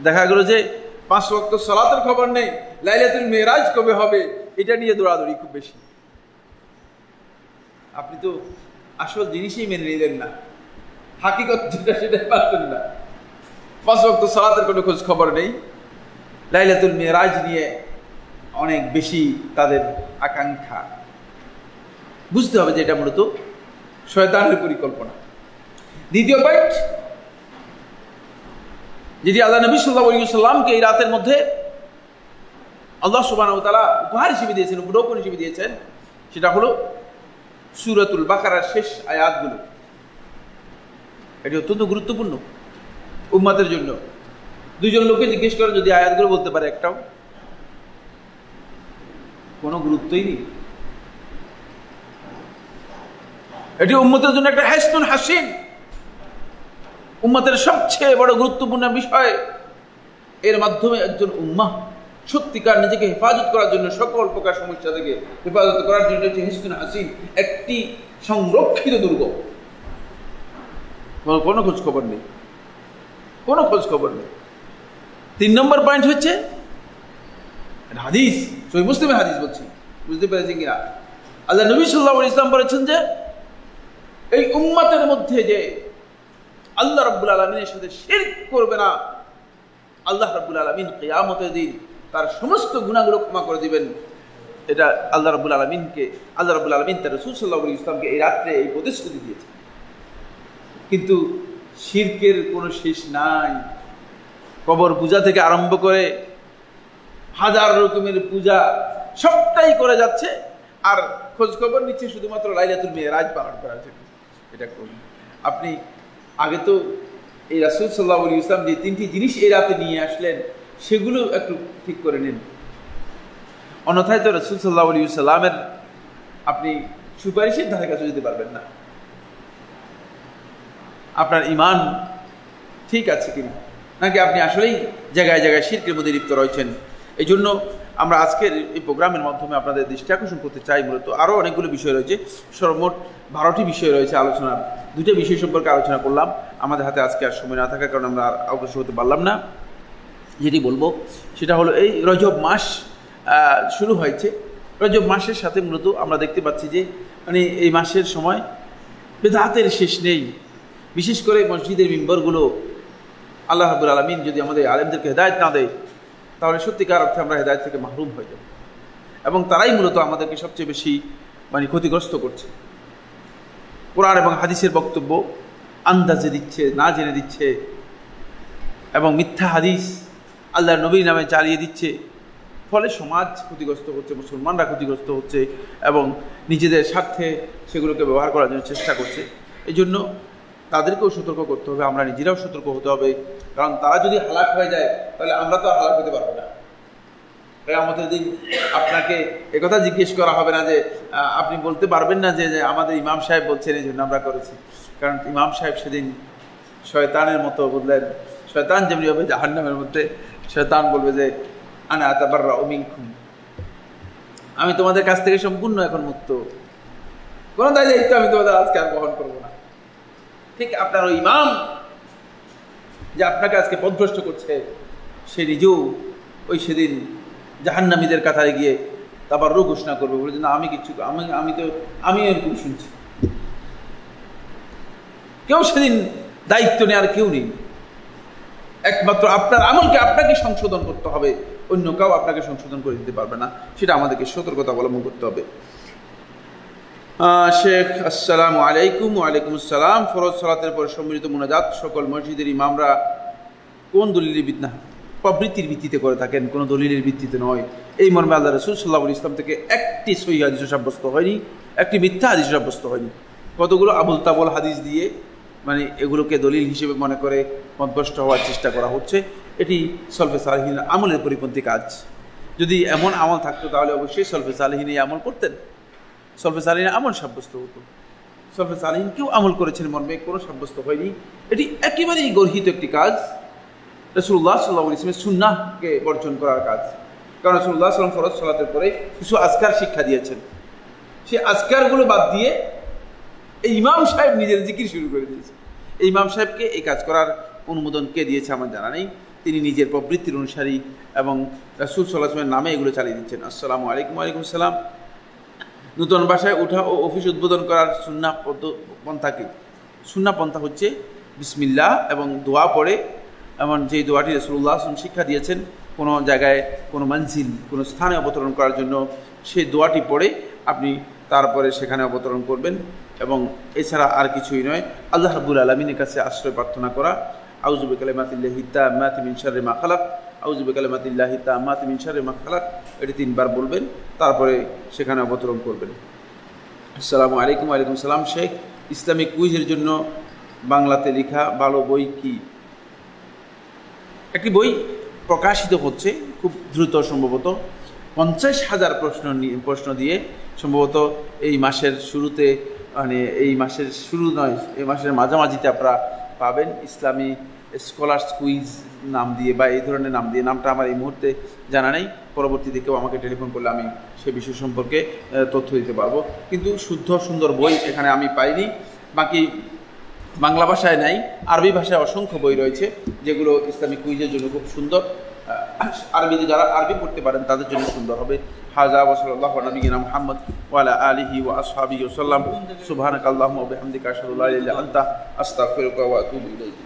দেখা গেল যে 5 ওয়াক্ত সালাতের খবর নেই, লাইলাতুল মিরাজ কবে হবে এটা নিয়ে দৌড়াদৌড়ি খুব বেশি। আপনি তো আসল জিনিসই মেনে নিলেন না, হাকিকত যেটা সেটাই পারতেন না। 5 ওয়াক্ত সালাতের কোনো খোঁজ খবর নেই, লাইলাতুল মিরাজ নিয়ে অনেক বেশি তাদের আকাঙ্ক্ষা। বুঝতে হবে যে এটা মূলত শয়তানের পরিকল্পনা। দ্বিতীয় পয়েন্ট, যেটি আল্লাহ নবী সাল্লাল্লাহু আলাইহি ওয়াসাল্লামকে এই রাতের মধ্যে আল্লাহ সুবহানাহু ওয়া তাআলা উপহার হিসেবে দিয়েছেন, উপঢৌকন হিসেবে দিয়েছেন, সেটা হলো সূরাতুল বাকারার শেষ আয়াতগুলো। এটি অত্যন্ত গুরুত্বপূর্ণ উম্মতের জন্য। দুইজন লোককে জিজ্ঞেস করে যদি আয়াতগুলো বলতে পারে একটাও, কোনো গুরুত্বই নেই। এটি উম্মতের জন্য একটা হাসনুন হাসিন, উম্মতের সবচেয়ে বড় গুরুত্বপূর্ণ বিষয়। এর মাধ্যমে একজন উম্মাহ সত্যিকার নিজেকে হেফাজত করার জন্য, সকল প্রকার সমস্যা থেকে হেফাজত করার জন্য হচ্ছে হাসনুন হাসিন, একটি সংরক্ষিত দুর্গ। কোনো খোঁজ খবর নেই, কোনো খোঁজ খবর নেই। 3 নম্বর পয়েন্ট হচ্ছে হাদিস, সহিহ মুসলিমের হাদিস বলছি, বুঝতে পেরেছেন কিনা? আল্লাহ নবী সাল্লাল্লাহু আলাইহি ওয়াসাল্লাম বলেছেন যে এই উম্মতের মধ্যে যে আল্লাহ রাব্বুল আলামিনের সাথে শিরক করবে না, আল্লাহ রাব্বুল আলামিন কিয়ামতের দিন তার সমস্ত গুনাহগুলো ক্ষমা করে দিবেন। এটা আল্লাহ রাব্বুল আলামিন তার রাসূল সাল্লাল্লাহু আলাইহি ওয়াসাল্লামকে এই রাত্রে এই প্রতিশ্রুতি দিয়েছে। কিন্তু শিরকের কোনো শেষ নাই। কবর পূজা থেকে আরম্ভ করে হাজার রকমের পূজা সবটাই করে যাচ্ছে, আর খোঁজ খবর নিচ্ছে শুধুমাত্র লাইলাতুল মিরাজ পালন করার জন্য। এটা করুন আপনি। আগে তো এই রাসূল সাল্লাল্লাহু আলাইহি ওয়াসাল্লাম যে 3টি জিনিস এই রাতে নিয়ে আসলেন সেগুলো একটু ঠিক করে নিন। অন্যথায় তো রাসূল সাল্লাল্লাহু আলাইহি ওয়াসাল্লামের আপনি সুপারিশের ধারে কাছে যেতে পারবেন না। আপনার ঈমান ঠিক আছে কিনা, নাকি আপনি আসলেই জায়গায় জায়গায় শিরকের মধ্যে লিপ্ত রয়েছেন। এই জন্য আমরা আজকের এই প্রোগ্রামের মাধ্যমে আপনাদের দৃষ্টি আকর্ষণ করতে চাই। মূলত আরও অনেকগুলো বিষয় রয়েছে, সর্বমোট 12টি বিষয় রয়েছে আলোচনার। 2টা বিষয় সম্পর্কে আলোচনা করলাম, আমাদের হাতে আজকে আর সময় না থাকার কারণে আমরা আর অগ্রসর হতে পারলাম না। যেটি বলবো সেটা হলো এই রজব মাস শুরু হয়েছে। রজব মাসের সাথে মূলত আমরা দেখতে পাচ্ছি যে মানে এই মাসের সময় বেদাতের শেষ নেই। বিশেষ করে মসজিদের মিম্বরগুলো আল্লাহ রাব্বুল আলামিন যদি আমাদের আলেমদেরকে হেদায়েত না দেয়, তাহলে সত্যিকার অর্থে আমরা হেদায়েত থেকে মাহরুম হয়ে যাব, এবং তারাই মূলত আমাদেরকে সবচেয়ে বেশি মানে ক্ষতিগ্রস্ত করছে। কোরআন এবং হাদিসের বক্তব্য আন্দাজে দিচ্ছে, না জেনে দিচ্ছে, এবং মিথ্যা হাদিস আল্লাহর নবীর নামে চালিয়ে দিচ্ছে। ফলে সমাজ ক্ষতিগ্রস্ত হচ্ছে, মুসলমানরা ক্ষতিগ্রস্ত হচ্ছে, এবং নিজেদের স্বার্থে সেগুলোকে ব্যবহার করার জন্য চেষ্টা করছে। এই জন্য তাদেরকেও সতর্ক করতে হবে, আমরা নিজেরাও সতর্ক হতে হবে। কারণ তারা যদি হালাক হয়ে যায় তাহলে আমরা তো আর হালাক হতে পারবো না। কিয়ামতের দিন আপনাকে একথা জিজ্ঞেস করা হবে না যে আপনি বলতে পারবেন না যে আমাদের ইমাম সাহেব বলছেন এই জন্য আমরা করেছি। কারণ ইমাম সাহেব সেদিন শয়তানের মতো বললেন, শয়তান যেমনি হবে জাহান্নামের মধ্যে, শয়তান বলবে যে আনা আতাবাররাউ মিনকুম, আমি তোমাদের কাছ থেকে সম্পূর্ণ এখন মুক্ত, কোনো দায়িত্ব আমি তোমাদের আজকে আর বহন করবো না। ঠিক আপনার ওই ইমাম যে আপনাকে আজকে পথভ্রষ্ট করছে, সে নিজেও ওই সেদিন জাহান্নামীদের কাতারে গিয়ে তাবাররু ঘোষণা করবে, বলে যে না আমি এরকম শুনছি। কেউ সেদিন দায়িত্ব নেওয়ার কেউ নেই। একমাত্র আপনার আমলকে আপনাকে সংশোধন করতে হবে, অন্য কেউ আপনাকে সংশোধন করে দিতে পারবে না। সেটা আমাদেরকে সতর্কতা অবলম্বন করতে হবে। শেখ আসসালামু আলাইকুম। ওয়ালাইকুম আসসালাম। ফরজ সালাতের পর সম্মিলিত মুনাজাত সকল মসজিদের ইমামরা কোন দলিলের প্রবৃত্তির ভিত্তিতে করে থাকেন? কোনো দলিলের ভিত্তিতে নয়। এই মর্মে আল্লাহ রাসূল সাল্লাল্লাহু আলাইহি ওয়াসাল্লাম থেকে একটি সহিহ হাদিস সাব্যস্ত হয়নি, একটি মিথ্যা হাদিস সাব্যস্ত হয়নি। কতগুলো আবুল তাবল হাদিস দিয়ে মানে এগুলোকে দলিল হিসেবে মনে করে মতভ্রষ্ট হওয়ার চেষ্টা করা হচ্ছে। এটি সলফে সালেহিন আমলের পরিপন্থী কাজ। যদি এমন আমল থাকতো তাহলে অবশ্যই সলফে সালেহিন এই আমল করতেন, সলফে সালেহিন আমল সাব্যস্ত হতো। সলফে সালেহিন কেউ আমল করেছেন মর্মে কোনো সাব্যস্ত হয়নি। এটি একেবারেই গর্হিত একটি কাজ, রাসূলুল্লাহ সাল্লাল্লাহু আলাইহি ওয়াসাল্লামের সুন্নাহকে বর্জন করার কাজ। কারণ রাসূলুল্লাহ সাল্লাল্লাহু আলাইহি ওয়াসাল্লাম ফরজ সালাতের পরে কিছু আজকার শিক্ষা দিয়েছেন, সেই আজকারগুলো বাদ দিয়ে এই ইমাম সাহেব নিজের জিকির শুরু করে দিয়েছে। এই ইমাম সাহেবকে এই কাজ করার অনুমোদন কে দিয়েছে আমার জানা নেই। তিনি নিজের প্রবৃত্তির অনুসারী এবং রাসূল সাল্লাল্লাহু আলাইহি ওয়াসাল্লামের নামে এগুলো চালিয়ে দিচ্ছেন। আসসালামু আলাইকুম। ওয়ালাইকুম আসসালাম। নতুন বাসায় ওঠা ও অফিস উদ্বোধন করার সুন্নাহ পন্থা কি? সুন্নাহ পন্থা হচ্ছে বিসমিল্লাহ এবং দোয়া পড়ে, এমন যেই দোয়াটি রাসূলুল্লাহ সাল্লাল্লাহু আলাইহি ওয়াসাল্লাম শিক্ষা দিয়েছেন কোনো জায়গায় কোনো মঞ্জিল কোনো স্থানে অবতরণ করার জন্য, সেই দোয়াটি পড়ে আপনি তারপরে সেখানে অবতরণ করবেন এবং এছাড়া আর কিছুই নয়। আল্লাহ রাব্বুল আলামিনের কাছে আশ্রয় প্রার্থনা করা, আউযু বিকালিমাতিল্লাহি তাম্মাতি মিন শাররি মা খালাক, আউযু বিকালিমাতিল্লাহি তাম্মাতি মিন শাররি মা খালাক, এটি 3 বার বলবেন, তারপরে সেখানে অবতরণ করবেন। আসসালামু আলাইকুম। ওয়ালাইকুম সালাম। শেখ, ইসলামিক কুইজের জন্য বাংলাতে লেখা ভালো বই কি? একটি বই প্রকাশিত হচ্ছে খুব দ্রুত, সম্ভবত 50,000 প্রশ্ন দিয়ে সম্ভবত এই মাসের শুরুতে, মানে এই মাসের শুরু নয়, এই মাসের মাঝামাঝিতে আপনারা পাবেন। ইসলামী স্কলার্স কুইজ নাম দিয়ে বা এই ধরনের নাম দিয়ে, নামটা আমার এই মুহূর্তে জানা নেই, পরবর্তীতে কেউ আমাকে টেলিফোন করলে আমি সে বিষয় সম্পর্কে তথ্য দিতে পারবো। কিন্তু শুদ্ধ সুন্দর বই এখানে আমি পাইনি। বাকি বাংলা ভাষায় নাই, আরবি ভাষায় অসংখ্য বই রয়েছে যেগুলো ইসলামিক কুইজের জন্য খুব সুন্দর। আরবিতে যারা আরবি পড়তে পারেন তাদের জন্য সুন্দর হবে। হাযা ওয়া সাল্লাল্লাহু আলা নবিয়িনা মুহাম্মদ ওয়া আলা আলিহি ওয়া আসহাবিহি ওয়া সাল্লাম। সুবহানাকাল্লাহুম্মা ওয়া বিহামদিকা আশহাদু আল্লা ইলাহা ইল্লা আনতা আস্তাগফিরুকা ওয়া আতুবু ইলাইক।